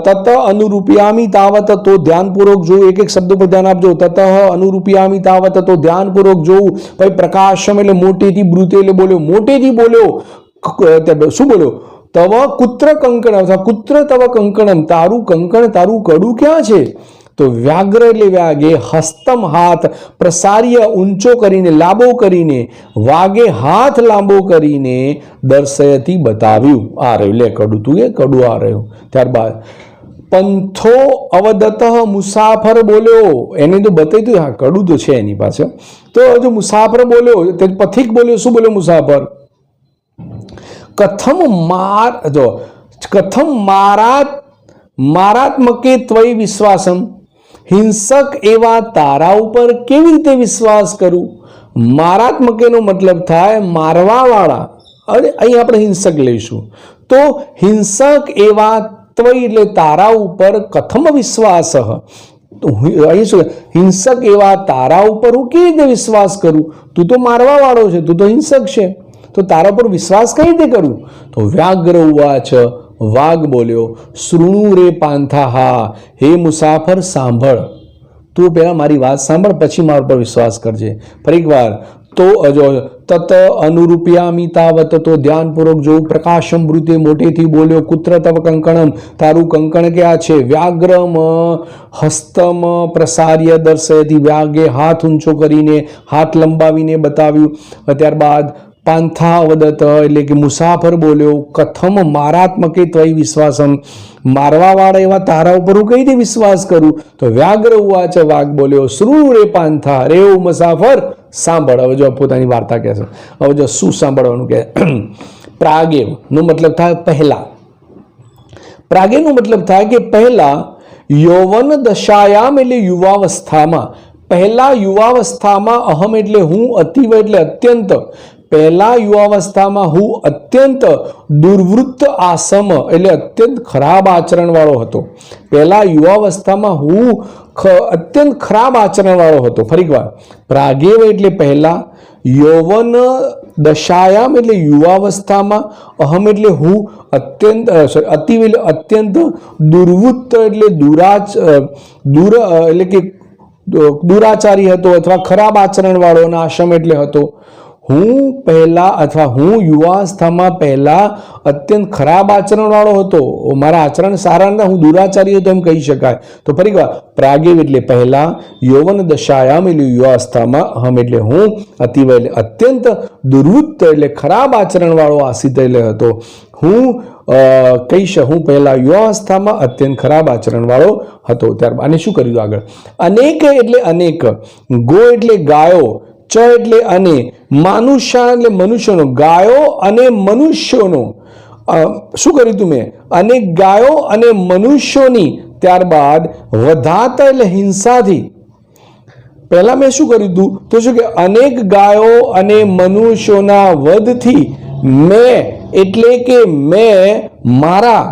તત અનુરૂપયામી તાવત, તો ધ્યાનપૂર્વક જોવું. એક એક શબ્દ પર ધ્યાન આપજો. તત અનુરૂપયામી તાવત, તો ધ્યાનપૂર્વક જોવું. પછી પ્રકાશમ એટલે મોટેથી, બ્રુતે એટલે બોલ્યો, મોટેથી બોલ્યો. શું બોલ્યો? તવ કુત્ર કંકણ, અથવા કુત્ર તવ કંકણમ, તારું કંકણ, તારું કડું ક્યાં છે? તો વ્યાગ્ર એટલે વ્યાગે, હસ્તમ હાથ, પ્રસાર્ય ઊંચો કરીને, લાંબો કરીને, વાગે હાથ લાંબો કરીને, દર્શયથી બતાવ્યું. આ રહ્યું, લે કડું, તું એ કડું આ રહ્યું. ત્યારબાદ પંથો અવદત, મુસાફર બોલ્યો. એને તો બતાવ્યું, હા કડું તો છે એની પાસે. તો જો મુસાફર બોલ્યો, તે પથિક બોલ્યો. શું બોલ્યો મુસાફર? કથમ મારાત્મકે ત્વયી વિશ્વાસમ, હિંસક એવા તારા ઉપર કેવી રીતે વિશ્વાસ કરું? મારાત્મકેનો મતલબ થાય મારવા વાળા. અને અહીં આપણે હિંસક લઈશું. તો હિંસક એવા ત્વયી એટલે તારા ઉપર, કથમ વિશ્વાસ, અહીં શું? હિંસક એવા તારા ઉપર હું કેવી રીતે વિશ્વાસ કરું? તું તો મારવા વાળો છે, તું તો હિંસક છે, તો તારા પર વિશ્વાસ કઈ રીતે કરું? તો વ્યાગ્ર ઉવાચ, વાઘ બોલ્યો, શૃણુ રે પાંથાહા, હે મુસાફર સાંભળ. તું પહેલા મારી વાત સાંભળ, પછી મારા પર વિશ્વાસ કરજે. ફરી એકવાર, તો તત અનુરૂપયામી તાવત, તો ધ્યાનપૂર્વક જોવું. પ્રકાશમ બ્રુતે, મોટેથી બોલ્યો. કુત્ર તવ કંકણમ, તારું કંકણ ક્યાં છે? વ્યાગ્રમ હસ્તમ પ્રસાર્ય દર્શયથી, વ્યાગે હાથ ઊંચો કરીને, હાથ લંબાવીને બતાવ્યું. ત્યારબાદ પાંથા વદત એટલે કે મુસાફર બોલ્યો. કથમ મારાત્મકે ત્વયી વિશ્વાસમ, મારવા વાળા એવા તારા ઉપર હું કઈ રીતે વિશ્વાસ કરું? તો વ્યાગ્ર ઉવાચ, વાઘ બોલ્યો, શૃણુ રે પાંથા, રે મુસાફર સાંભળ. હવે જો પોતાની વાર્તા કહે છે. હવે જો શું સાંભળવાનું કહે? પ્રાગેવ નો મતલબ થાય પહેલા. પ્રાગેવ નો મતલબ થાય કે પહેલા. યૌવન દશાયામ એટલે યુવાવસ્થામાં. પહેલા યુવાવસ્થામાં, અહમ એટલે હું, અતિવ એટલે અત્યંત. પહેલા યુવાવસ્થામાં હું અત્યંત દુર્વૃત્ત આસમ એટલે અત્યંત ખરાબ આચરણ વાળો હતો. પહેલા યુવાવસ્થામાં હું અત્યંત ખરાબ આચરણ વાળો હતો. ફરી વાર, પ્રાગેવ એટલે પહેલા, યૌવન દશાયામ એટલે યુવાવસ્થામાં, અહમ એટલે હું, અત્યંત અતિવ એટલે અત્યંત, દુર્વૃત્ત એટલે એટલે કે દુરાચારી હતો અથવા ખરાબ આચરણવાળો, અને આશ્રમ એટલે હતો. હું પહેલા અથવા હું યુવાવસ્થામાં પહેલા અત્યંત ખરાબ આચરણવાળો હતો. મારા આચરણ સારા નતા, હું દુરાચારી હતો એમ કહી શકાય. તો ફરી વાર, પ્રાગેવ એટલે પહેલા, યૌવન દશાયામ એટલે યુવાવસ્થામાં, અહમ એટલે હું, અતિવ એટલે અત્યંત, દુર્વૃત્ત એટલે ખરાબ આચરણવાળો આસિત એટલે હતો. હું કહીશ હું પહેલા યુવાવસ્થામાં અત્યંત ખરાબ આચરણવાળો હતો. ત્યારબાદ આને શું કર્યું આગળ? અનેક એટલે અનેક, ગો એટલે ગાયો, ચ એટલે અને, માનુષ્ય એટલે મનુષ્યનો, ગાયો અને મનુષ્યોનો. શું કર્યું તું મેં? અનેક ગાયો અને મનુષ્યોની. ત્યારબાદ વધાત એટલે હિંસાથી. પહેલા મેં શું કર્યું તું? તો શું કે અનેક ગાયો અને મનુષ્યોના વધથી, મેં એટલે કે મેં મારા,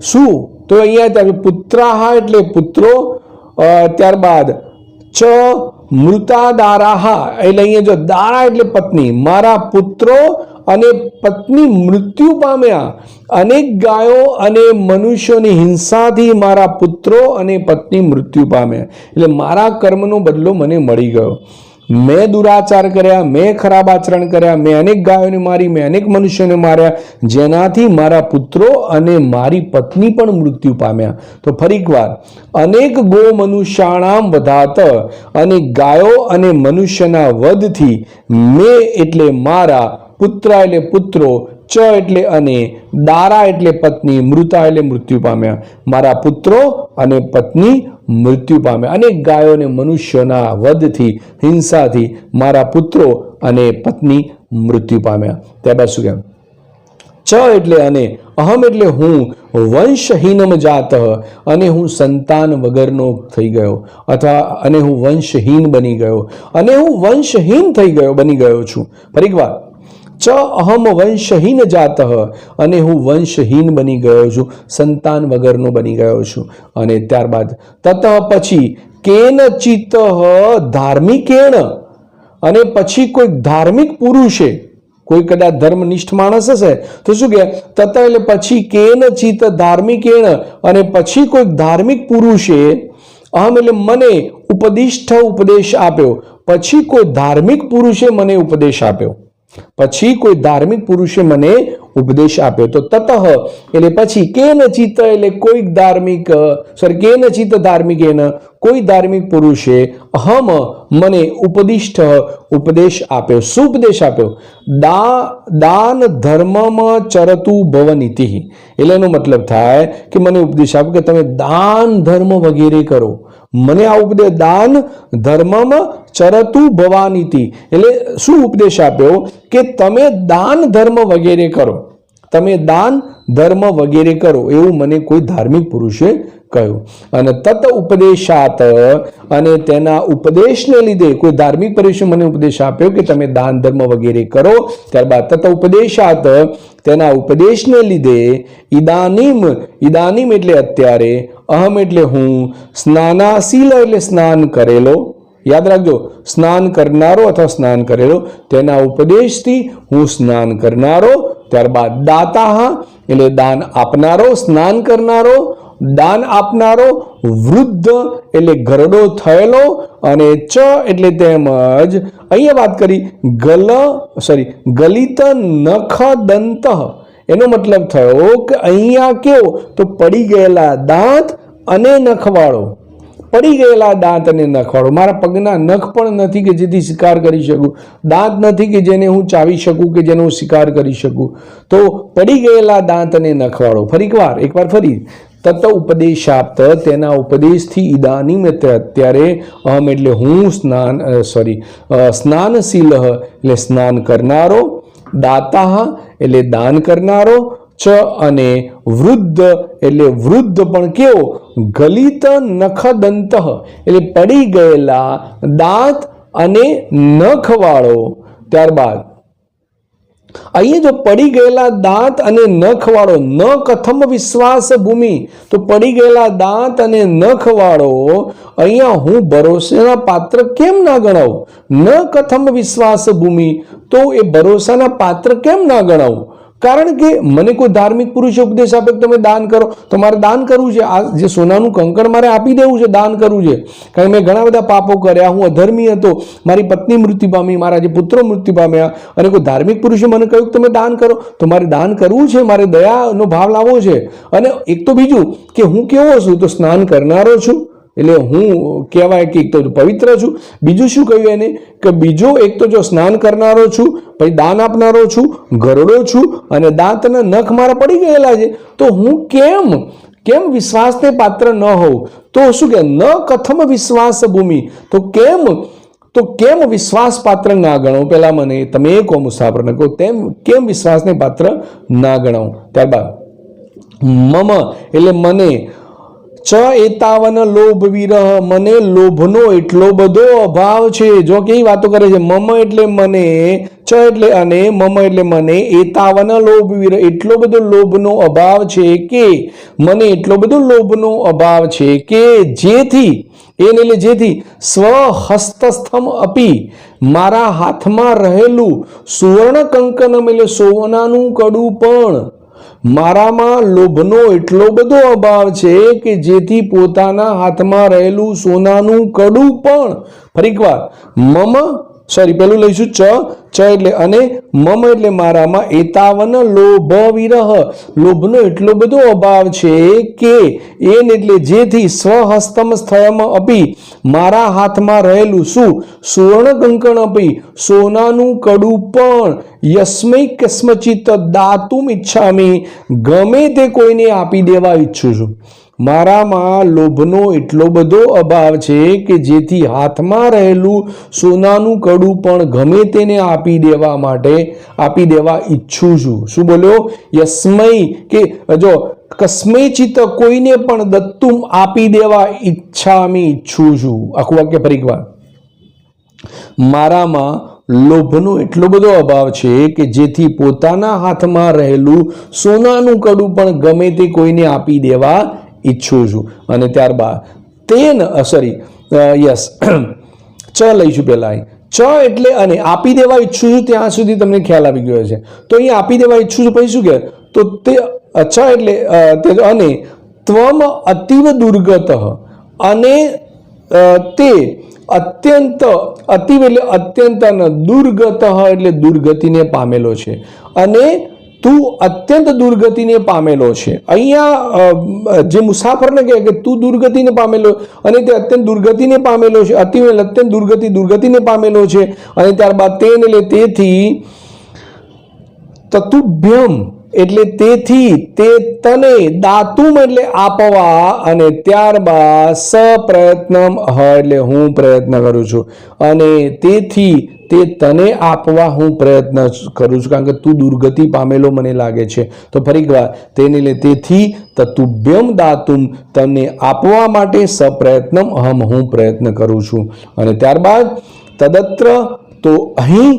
શું તો અહીંયા પુત્રાહા એટલે પુત્રો, ત્યારબાદ ચ મૃતા દારાહા એટલે અહીંયા જો દારા એટલે પત્ની, મારા પુત્રો અને પત્ની મૃત્યુ પામ્યા. અનેક ગાયો અને મનુષ્યોની હિંસાથી મારા પુત્રો અને પત્ની મૃત્યુ પામ્યા. એટલે મારા કર્મનો બદલો મને મળી ગયો. મેં દુરાચાર કર્યા, મેં ખરાબ આચરણ કર્યા, મેં અનેક ગાયોને મારી, મેં અનેક મનુષ્યોને માર્યા, જેનાથી મારા પુત્રો અને મારી પત્ની પણ મૃત્યુ પામ્યા. તો ફરી એકવાર, અનેક ગો મનુષ્યાણામ વધાત, અને ગાયો અને મનુષ્યના વધથી, મેં એટલે મારા, પુત્ર એટલે પુત્રો, ચ એટલે અને, દારા એટલે પત્ની, મૃતા એટલે મૃત્યુ પામ્યા. મારા પુત્રો અને પત્ની મૃત્યુ પામ્યા. અનેક ગાયો અને મનુષ્યોના વધથી, હિંસાથી મારા પુત્રો અને પત્ની મૃત્યુ પામ્યા. ત્યારબાદ શું કહેવાય? ચ એટલે અને, અહમ એટલે હું, વંશહીનમ જાત, અને હું સંતાન વગરનો થઈ ગયો, અથવા અને હું વંશહીન બની ગયો, અને હું વંશહીન બની ગયો છું. ફરી એક વાર, ચ અહમ વંશહીન જાત, અને હું વંશહીન બની ગયો છું, સંતાન વગરનો બની ગયો છું. અને ત્યારબાદ તત પછી, કેનચિત ધાર્મિકેણ, અને પછી કોઈ ધાર્મિક પુરુષે, કોઈ કદાચ ધર્મનિષ્ઠ માણસ હશે તો શું કહે? તત એટલે પછી, કેનચિત ધાર્મિકેણ, અને પછી કોઈ ધાર્મિક પુરુષે, અહમ એટલે મને, ઉપદેશ આપ્યો. પછી કોઈ ધાર્મિક પુરુષે મને ઉપદેશ આપ્યો. પછી કોઈ ધાર્મિક પુરુષે મને ઉપદેશ આપ્યો. તો તતઃ એટલે પછી, કેનચિત એટલે કોઈક ધાર્મિક, કેનચિત ધાર્મિકેન, કોઈ ધાર્મિક પુરુષે, અહમ મને, ઉપદેશ આપ્યો. શું ઉપદેશ આપ્યો? દાન ધર્મમાં ચરતુ ભવનીતિ. એટલે એનો મતલબ થાય કે મને ઉપદેશ આપ્યો કે તમે દાન ધર્મ વગેરે કરો. મને આ ઉપદેશ, દાન ધર્મમાં ચરતુ ભવાનીતિ એટલે શું ઉપદેશ આપ્યો? કે તમે દાન ધર્મ વગેરે કરો, તમે દાન ધર્મ વગેરે કરો, એવું મને કોઈ ધાર્મિક પુરુષે કહ્યું. અને તત ઉપદેશાત, અને તેના ઉપદેશને લીધે કોઈ ધાર્મિક પુરુષે મને ઉપદેશ આપ્યો કે તમે દાન ધર્મ વગેરે કરો. ત્યારબાદ તત ઉપદેશાત, તેના ઉપદેશને લીધે, ઇદાનીમ એટલે અત્યારે, અહમ એટલે હું, સ્નાનાશીલ એટલે સ્નાન કરેલો, યાદ રાખજો, સ્નાન કરનારો અથવા સ્નાન કરેલો, તેના ઉપદેશથી હું સ્નાન કરનારો. ત્યારબાદ દાતાહ એટલે દાન આપનારો, સ્નાન કરનારો, દાન આપનારો, વૃદ્ધ એટલે ઘરડો થયેલો, અને ચ એટલે તેમજ અહીંયા વાત કરી ગલિત નખ દંત. એનો મતલબ થયો કે અહીંયા કેવો? તો પડી ગયેલા દાંત અને નખવાળો, પડી ગયેલા દાંત અને નખવાળો. મારા પગના નખ પણ નથી કે જેથી શિકાર કરી શકું, દાંત નથી કે જેને હું ચાવી શકું કે જેનો હું શિકાર કરી શકું. તો પડી ગયેલા દાંત અને નખવાળો. ફરી એકવાર ફરી, તત ઉપદેશાપ્ત, તેના ઉપદેશથી, ઇદાનીમ અત્યારે, અહમ એટલે હું, સ્નાનશીલ એટલે સ્નાન કરનારો, દાતાહ એટલે દાન કરનારો, ચ અને વૃદ્ધ એટલે વૃદ્ધ પણ કેવો? ગલિત નખદંત એટલે પડી ગયેલા દાંત અને નખવાળો. ત્યારબાદ અહીંયા જો પડી ગયેલા દાંત અને નખ વાળો, ન કથમ વિશ્વાસ ભૂમિ, તો પડી ગયેલા દાંત અને નખ વાળો અહીંયા હું ભરોસાના પાત્ર કેમ ના ગણાવું? ન કથમ વિશ્વાસ ભૂમિ, તો એ ભરોસાના પાત્ર કેમ ના ગણાવું? કારણ કે મને કોઈ ધાર્મિક પુરુષે ઉપદેશ આપે કે તમે દાન કરો, તો મારે દાન કરવું છે. આ જે સોનાનું કંકણ મારે આપી દેવું છે, દાન કરવું છે. કારણ કે મેં ઘણા બધા પાપો કર્યા, હું અધર્મી હતો, મારી પત્ની મૃત્યુ પામી, મારા જે પુત્રો મૃત્યુ પામ્યા, અને કોઈ ધાર્મિક પુરુષે મને કહ્યું કે તમે દાન કરો, તો મારે દાન કરવું છે, મારે દયાનો ભાવ લાવવો છે. અને એક તો બીજું કે હું કેવો છું? તો સ્નાન કરનારો છું, એટલે હું કહેવાય કે એક તો પવિત્ર છું. બીજું શું કહ્યું એને? કે બીજો એક તો જો સ્નાન કરનારો છું, પછી દાન આપનારો છું, ગરડો છું, અને દાંતના નખ મારા પડી ગયેલા છે, તો હું કેમ વિશ્વાસને પાત્ર ન હોઉં? તો શું કે ન કથમ વિશ્વાસ ભૂમિ, તો કેમ વિશ્વાસ પાત્ર ના ગણો? પેલા મને તમે એ કહો, મુસાફરને કહો, કેમ વિશ્વાસને પાત્ર ના ગણાવું? ત્યારબાદ મમ એટલે મને, ચ એતાવન લોભ વિરહ, મને લોભનો એટલો બધો અભાવ છે. જો કેવી વાતો કરે છે, મમ એટલે મને, ચ એટલે અને, મમ એટલે મને, એતાવન લોભ વિરહ, એટલો બધો લોભનો અભાવ છે કે, મને એટલો બધો લોભનો અભાવ છે કે જેથી, એને એટલે જેથી, સ્વહસ્તસ્થમ અપી, મારા હાથમાં રહેલું સુવર્ણ કંકનમ એટલે સોનાનું કડું પણ, મારામાં લોભનો એટલો બધો અભાવ છે કે જેથી પોતાના હાથમાં રહેલું સોનાનું કડું પણ, ફરી વાર પેલું લઈશું ચ એટલે અને, મમ એટલે મારામાં, એતાવન લોભ વિરહ, લોભનો એટલો બધો અભાવ છે કે, એન એટલે જેથી, સ્વહસ્તમ સ્થયમ અપી, મારા હાથમાં રહેલું શું? સુવર્ણ કંકણ અપી, સોનાનું કડું પણ, યસ્મૈ કસ્મચિત દાતુમ ઈચ્છામી, ગમે તે કોઈને આપી દેવા ઈચ્છું છું. મારામાં લોભનો એટલો બધો અભાવ છે કે જેથી હાથમાં રહેલું સોનાનું કડું પણ ગમે તેને આપી દેવા ઈચ્છું છું. શું બોલ્યો? યસ્મૈ કે જો કસ્મૈચિત, કોઈને પણ, દત્તુમ આપી દેવા ઈચ્છું છું. આખું વાક્ય ફરી વાર, મારામાં લોભનો એટલો બધો અભાવ છે કે જેથી પોતાના હાથમાં રહેલું સોનાનું કડું પણ ગમે તે કોઈને આપી દેવા ઈચ્છું છું. અને ત્યારબાદ ચ લઈશું પેલા. ચ એટલે અને, આપી દેવા ઈચ્છું છું, ત્યાં સુધી તમને ખ્યાલ આવી ગયો છે. તો અહીંયા આપી દેવા ઈચ્છું છું, પછી શું કહે? તો તે ચ એટલે અને, ત્વમ અતિવ દુર્ગત, અને તે અત્યંત, અતિવ એટલે અત્યંત, દુર્ગત એટલે દુર્ગતિને પામેલો છે, અને તું અત્યંત દુર્ગતિને પામેલો છે. અહીંયા જે મુસાફરને કહે કે તું દુર્ગતિને પામેલો, અને તે અત્યંત દુર્ગતિને પામેલો છે. અતિ એટલે અત્યંત દુર્ગતિને પામેલો છે. અને ત્યારબાદ તેને એટલે તેથી, તતુભ્યમ એટલે તેથી, તે તને, દાતુમ એટલે આપવા, અને ત્યારબાદ સપ્રયત્નમ એટલે હું પ્રયત્ન કરું છું, અને તેથી તે તને આપવા હું પ્રયત્ન કરું છું, કારણ કે તું દુર્ગતિ પામેલો મને લાગે છે. તો ફરી વાર, તેને એટલે તેથી, તતુભ્યમ દાતુમ તને આપવા માટે, સપ્રયત્નમ હું પ્રયત્ન કરું છું. અને ત્યારબાદ તદત્ર, તો અહીં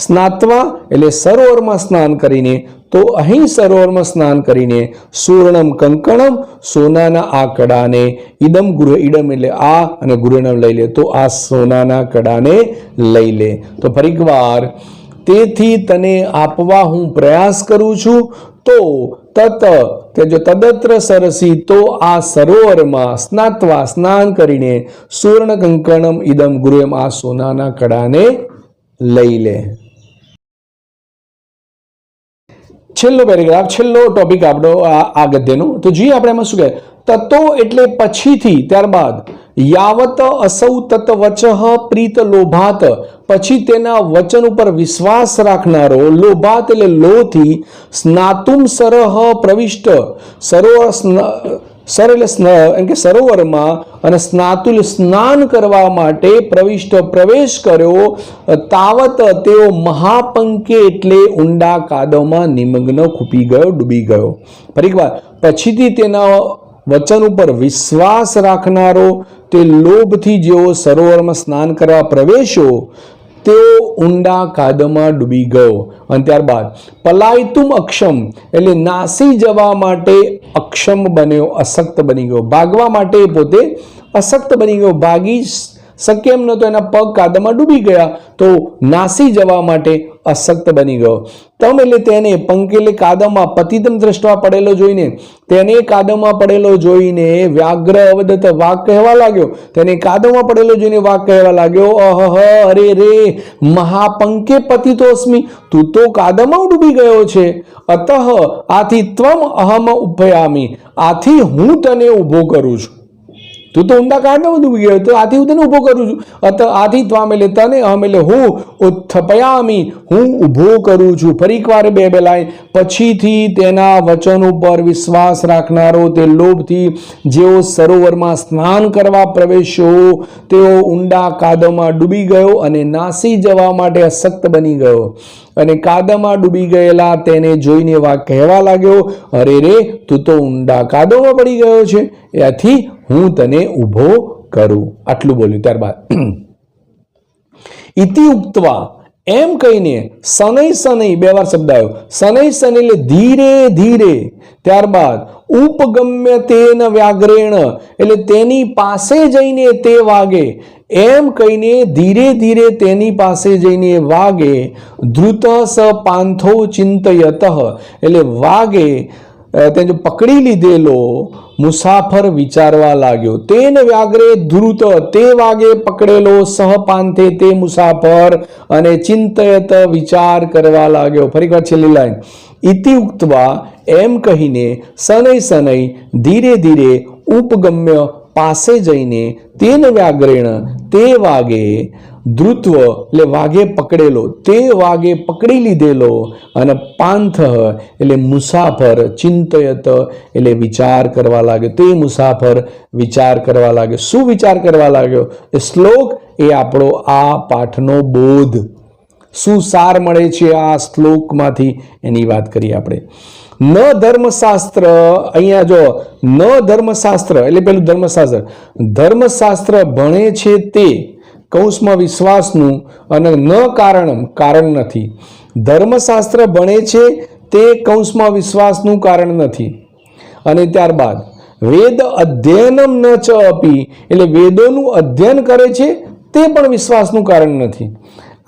સ્નાત્વા એટલે સરોવરમાં સ્નાન કરીને, તો અહીં સરોવરમાં સ્નાન કરીને, સુવર્ણમ કંકણમ સોનાના આ કડાને, ઇદમ ગૃહ, ઇડમ એટલે આ, અને ગૃહણમ લઈ લે, તો આ સોનાના કડાને લઈ લે. તો ફરી વાર, તેથી તને આપવા હું પ્રયાસ કરું છું. તો તદત્ર સરસી, તો આ સરોવરમાં સ્નાત્વા સ્નાન કરીને, સુવર્ણ કંકણમ ઇદમ ગૃહમ આ સોનાના કડાને લઈ લે. છેલ્લો પેરેગ્રાફ, છેલ્લો ટોપિક આપણો આ ગદ્યનો. તો જોઈએ આપણે એમાં શું કહે? તતો એટલે પછીથી, ત્યારબાદ યાવત અસૌ તત વચઃ પ્રીત લોભાત, પછી તેના વચન ઉપર વિશ્વાસ રાખનારો, લોભાત એટલે લોથી, સ્નાતુમ સરહ પ્રવિષ્ટ, સરોવરમાં, અને સ્નાતુલ સ્નાન કરવા માટે, પ્રવિષ્ટ પ્રવેશ કર્યો, તાવત તેઓ મહાપંકે એટલે ઊંડા કાદવમાં નિમગ્ન, ખૂપી ગયો, ડૂબી ગયો. ફરી વાર, પછીથી તેના વચન ઉપર વિશ્વાસ રાખનારો, તે લોભથી જેઓ સરોવરમાં સ્નાન કરવા પ્રવેશ્યો, તેઓ ઊંડા કાદવમાં ડૂબી ગયો. અને ત્યારબાદ પલાયતુમ અક્ષમ એટલે નાસી જવા માટે અક્ષમ બન્યો, અશક્ત બની ગયો. ભાગવા માટે પોતે અશક્ત બની ગયો, ભાગી શક્ય એમ નહોતો, એના પગ કાદવમાં ડૂબી ગયા તો નાસી જવા માટે અશક્ત બની ગયો. તમ એટલે તેને, પંક એટલે કાદવમાં, પતિતમ દ્રષ્ટવા પડેલો જોઈને, તેને કાદવમાં પડેલો જોઈને વ્યાઘ્ર અવદત વાઘ કહેવા લાગ્યો. તેને કાદવમાં પડેલો જોઈને વાઘ કહેવા લાગ્યો, અહહ અરે રે મહાપંકે પતિતોસ્મિ, તું તો કાદવમાં ડૂબી ગયો છે. અતઃ આથી ત્વમ અહમ ઉભયામી, આથી હું તને ઊભો કરું છું. તું તો ઊંડા કાદવમાં ડૂબી ગયો તો આથી હું તને ઊભો કરું છું. આથી ત્વામ એટલે તને, અહમ એટલે હું, ઉત્થપયામી હું ઊભો કરું છું. ફરી એક વાર બે લાઈન. પછીથી તેના વચન ઉપર વિશ્વાસ રાખનારો તે લોભથી જેઓ સરોવરમાં સ્નાન કરવા પ્રવેશ્યો તેઓ ઊંડા કાદવમાં ડૂબી ગયો અને નાસી જવા માટે અશક્ત બની ગયો. અને કાદવમાં ડૂબી ગયેલા તેને જોઈને વાઘ કહેવા લાગ્યો, અરે રે તું તો ઊંડા કાદવમાં પડી ગયો છે, એથી હું તને ઊભો કરું. આટલું બોલ્યું. ત્યારબાદ ઇતિ ઉક્તવા એમ કહીને શનૈ શનૈ, બે વાર શબ્દ આવ્યો. શનૈ શનૈ એટલે ધીરે ધીરે. ત્યારબાદ ઉપગમ્ય તેન વ્યાઘ્રેણ એટલે તેની પાસે જઈને તે વાગે. એમ કહીને ધીરે ધીરે તેની પાસે જઈને વાગે. ધ્રુત સ પાંથો ચિંતયત એટલે વાગે તેને પકડી લીધેલો મુસાફર વિચારવા લાગ્યો. તેને વ્યાઘ્રે ધ્રુત તે વાગે પકડેલો, સહપાંથે તે મુસાફર, અને ચિંતયત વિચાર કરવા લાગ્યો. ફરી વાર છેલ્લી લાઈન. ઇતિ ઉક્તવા એમ કહીને શનૈ શનૈ ધીરે ધીરે ઉપગમ્ય પાસે જઈને તેન વ્યાઘ્રેણ તે વાગે, ધ્રુત્વ એટલે વાગે પકડેલો, તે વાગે પકડી લીધેલો, અને પાંથ એટલે મુસાફર, ચિંતયત એટલે વિચાર કરવા લાગ્યો. તે મુસાફર વિચાર કરવા લાગ્યો. શું વિચાર કરવા લાગ્યો? એ શ્લોક એ આપણો આ પાઠનો બોધ, શું સાર મળે છે આ શ્લોકમાંથી એની વાત કરીએ આપણે. ન ધર્મશાસ્ત્ર, અહીંયા જો ન ધર્મશાસ્ત્ર એટલે પેલું ધર્મશાસ્ત્ર, ધર્મશાસ્ત્ર ભણે છે તે કૌંસમાં વિશ્વાસનું, અને ન કારણમ કારણ નથી. ધર્મશાસ્ત્ર ભણે છે તે કૌંસમાં વિશ્વાસનું કારણ નથી. અને ત્યારબાદ વેદ અધ્યયનમ ન ચ અપી એટલે વેદોનું અધ્યયન કરે છે તે પણ વિશ્વાસનું કારણ નથી.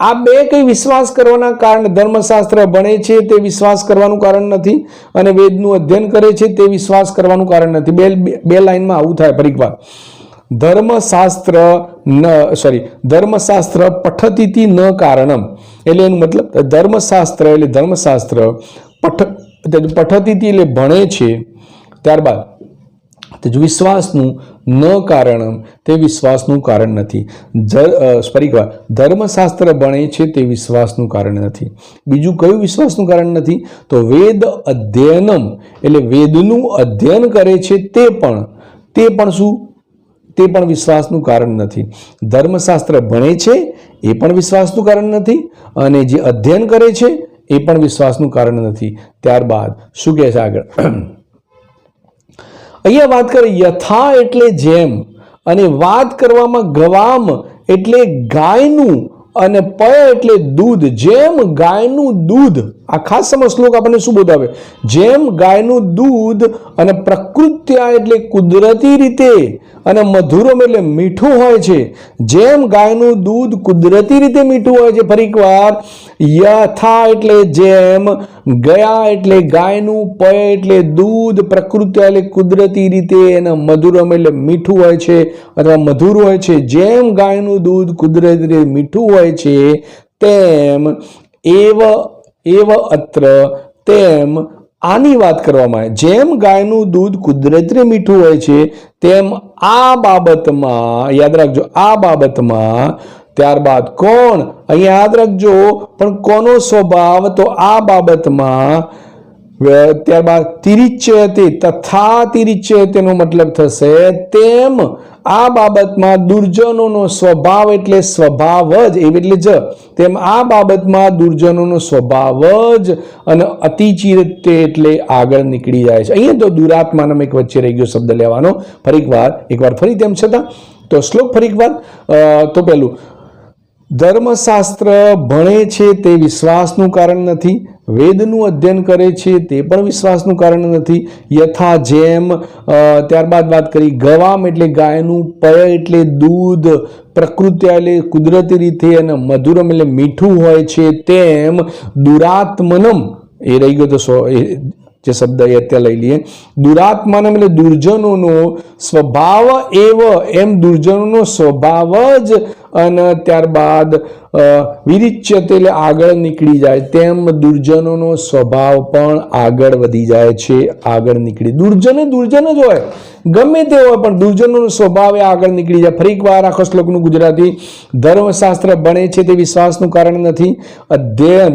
આ બે કઈ વિશ્વાસ કરવાના કારણ, ધર્મશાસ્ત્ર ભણે છે તે વિશ્વાસ કરવાનું કારણ નથી, અને વેદનું અધ્યયન કરે છે તે વિશ્વાસ કરવાનું કારણ નથી. બે લાઈનમાં આવું થાય. ફરી એકવાર ધર્મશાસ્ત્ર પઠતીતિ ન કારણમ એટલે એનું મતલબ ધર્મશાસ્ત્ર એટલે ધર્મશાસ્ત્ર પઠતીતિ એટલે ભણે છે. ત્યારબાદ વિશ્વાસનું ન કારણમ તે વિશ્વાસનું કારણ નથી. ફરી એકવાર ધર્મશાસ્ત્ર ભણે છે તે વિશ્વાસનું કારણ નથી. બીજું કયું વિશ્વાસનું કારણ નથી? તો વેદ અધ્યયનમ એટલે વેદનું અધ્યયન કરે છે તે પણ શું? તે પણ વિશ્વાસનું કારણ નથી. ધર્મશાસ્ત્ર ભણે છે એ પણ વિશ્વાસનું કારણ નથી, અને જે અધ્યયન કરે છે એ પણ વિશ્વાસનું કારણ નથી. ત્યારબાદ શું કહે છે આગળ? અહીંયા વાત કરી યથા એટલે જેમ, અને વાત કરવામાં ગવામ એટલે ગાયનું, અને પય એટલે દૂધ. જેમ ગાયનું દૂધ, આ ખાસ સમજ શ્લોક આપણને શું બોધાવે? જેમ ગાયનું દૂધ, અને પ્રકૃત્યા એટલે કુદરતી રીતે, અને મધુરમ એટલે મીઠું હોય છે. જેમ ગાયનું દૂધ કુદરતી રીતે મીઠું હોય છે. ફરી એકવાર યથા એટલે જેમ, ગયા એટલે ગાયનું, પય એટલે દૂધ, પ્રકૃત્યા એટલે કુદરતી રીતે, અને મધુરમ એટલે મીઠું હોય છે અથવા મધુર હોય છે. જેમ ગાયનું દૂધ કુદરતી રીતે મીઠું હોય છે તેમ એવ અત્ર, તેમ આની વાત કરવામાં આવે. જેમ ગાયનું દૂધ કુદરતી મીઠું હોય છે તેમ આ બાબતમાં, યાદ રાખજો આ બાબતમાં. ત્યારબાદ કોણ? અહીંયા યાદ રાખજો, પણ કોનો સ્વભાવ? તો આ બાબતમાં. ત્યારબાદ તિરિચ્યતે, તથા તિરિચ્યતેનો મતલબ થશે તેમ આ બાબતમાં દુર્જનોનો સ્વભાવ એટલે સ્વભાવ જ, એવી એટલે જ, તેમ આ બાબતમાં દુર્જનોનો સ્વભાવ જ, અને અતિચિરતે એટલે આગળ નીકળી જાય છે. અહીંયા તો દુરાત્માનામાં એક વચ્ચે રહી ગયો શબ્દ લેવાનો. ફરી એકવાર ફરી તેમ છતાં તો શ્લોક ફરી એકવાર. તો પેલું ધર્મશાસ્ત્ર ભણે છે તે વિશ્વાસનું કારણ નથી, વેદનું અધ્યયન કરે છે તે પણ વિશ્વાસનું કારણ નથી. યથા જેમ ત્યારબાદ વાત કરી ગવામ એટલે ગાયનું, પય એટલે દૂધ, પ્રકૃતિ એટલે કુદરતી રીતે, અને મધુરમ એટલે મીઠું હોય છે, તેમ દુરાત્મનમ એ રહી ગયો તો જે શબ્દ એ અત્યારે લઈ લઈએ. દુરાત્માનમ એટલે દુર્જનોનો સ્વભાવ એમ દુર્જનોનો સ્વભાવ જ, અને ત્યારબાદ વિરિચ્યતે એટલે આગળ નીકળી જાય, તેમ દુર્જનોનો સ્વભાવ પણ આગળ વધી જાય છે, આગળ નીકળી. દુર્જન જ હોય, ગમે તે હોય, પણ દુર્જનોનો સ્વભાવ એ આગળ નીકળી જાય. ફરી એકવાર આખો શ્લોકનું ગુજરાતી. ધર્મશાસ્ત્ર ભણે છે તે વિશ્વાસનું કારણ નથી,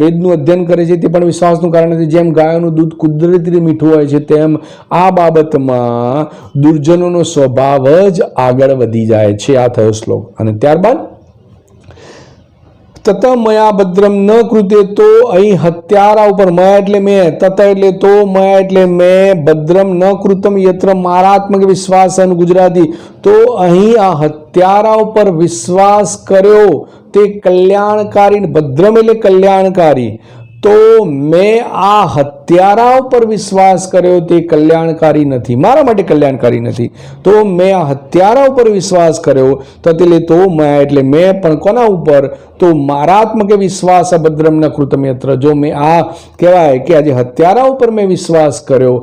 વેદનું અધ્યયન કરે છે તે પણ વિશ્વાસનું કારણ નથી. જેમ ગાયોનું દૂધ કુદરતી રીતે મીઠું હોય છે, તેમ આ બાબતમાં દુર્જનોનો સ્વભાવ જ આગળ વધી જાય છે. આ થયો શ્લોક. અને ત્યારબાદ તત મયા ભદ્રમ ન કૃતે, તો અહીં હત્યારા ઉપર, મયા એટલે મેં, તત એટલે તો, મયા એટલે મેં, ભદ્રમ ન કૃતમ યત્ર મારાત્મક વિશ્વાસ, ગુજરાતી. તો અહીં આ હત્યારા ઉપર વિશ્વાસ કર્યો તે કલ્યાણકારી, ભદ્રમ એટલે કલ્યાણકારી. તો મેં આ હત્યારા ઉપર વિશ્વાસ કર્યો તે કલ્યાણકારી નથી, મારા માટે કલ્યાણકારી નથી. તો મેં આ હત્યારા ઉપર વિશ્વાસ કર્યો, તો એટલે તો મયા એટલે મેં, પણ કોના ઉપર? તો મારાત્મક વિશ્વાસ અભદ્રમ ન કૃતમ યત્ર. જો મેં આ કહેવાય કે આજે હત્યારા ઉપર મેં વિશ્વાસ કર્યો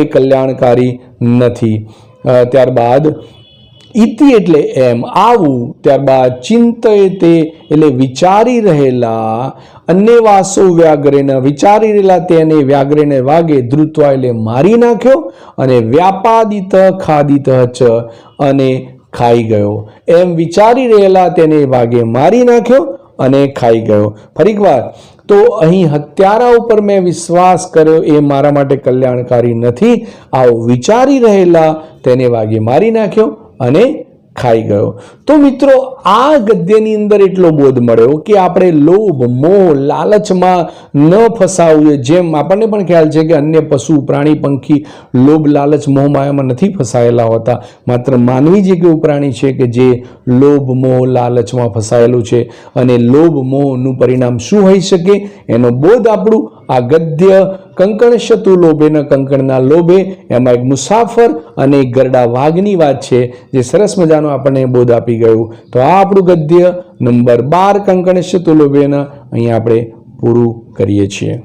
એ કલ્યાણકારી નથી. ત્યારબાદ ઇતિ એટલે એમ, આવું. ત્યારબાદ ચિંતયતે એટલે વિચારી રહેલા, અન્યવાસો વ્યાઘ્રેન વિચારી રહેલા તેને વ્યાઘ્રેને વાગે, ધ્રુત્વા એટલે મારી નાખ્યો, અને વ્યાપાદિત ખાદિત ચ અને ખાઈ ગયો. એમ વિચારી રહેલા તેને વાગે મારી નાખ્યો અને ખાઈ ગયો. ફરી એકવાર, તો અહીં હત્યારા ઉપર મેં વિશ્વાસ કર્યો એ મારા માટે કલ્યાણકારી નથી, આવું વિચારી રહેલા તેને વાગે મારી નાખ્યો અને ખાઈ ગયો. તો મિત્રો, આ ગદ્યની અંદર એટલો બોધ મળ્યો કે આપણે લોભ, મોહ, લાલચમાં ન ફસાવું જોઈએ. જેમ આપણને પણ ખ્યાલ છે કે અન્ય પશુ, પ્રાણી, પંખી લોભ, લાલચ, મોહ, માયામાં નથી ફસાયેલા હોતા. માત્ર માનવી જ એક એવું પ્રાણી છે કે જે લોભ, મોહ, લાલચમાં ફસાયેલું છે. અને લોભ, મોહનું પરિણામ શું હોઈ શકે એનો બોધ આપણું આ ગદ્ય કંકણશતુ લોભેન, કંકણના લોભે, એમાં એક મુસાફર અને એક ગરડા વાઘની વાત છે, જે સરસ મજાનો આપણને બોધ આપી ગયું. તો આ આપણું ગદ્ય નંબર 12 કંકણશતુ લોભેન અહીંયા આપણે પૂરું કરીએ છીએ.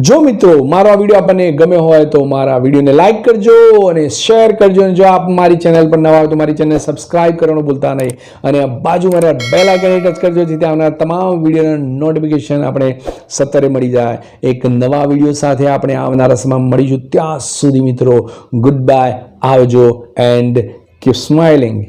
જો મિત્રો મારો આ વિડીયો આપણને ગમ્યો હોય તો મારા વિડીયોને લાઈક કરજો અને શેર કરજો. અને જો આપ મારી ચેનલ પર નવા હોય તો મારી ચેનલને સબસ્ક્રાઇબ કરવાનું ભૂલતા નહીં, અને બાજુમાં બેલ આઇકન ટચ કરજો, જેથી આવનાર તમામ વિડીયોના નોટિફિકેશન આપણે સત્વરે મળી જાય. એક નવા વિડીયો સાથે આપણે આવનારા સમયમાં મળીશું. ત્યાં સુધી મિત્રો ગુડ બાય, આવજો, એન્ડ કીપ સ્માઇલિંગ.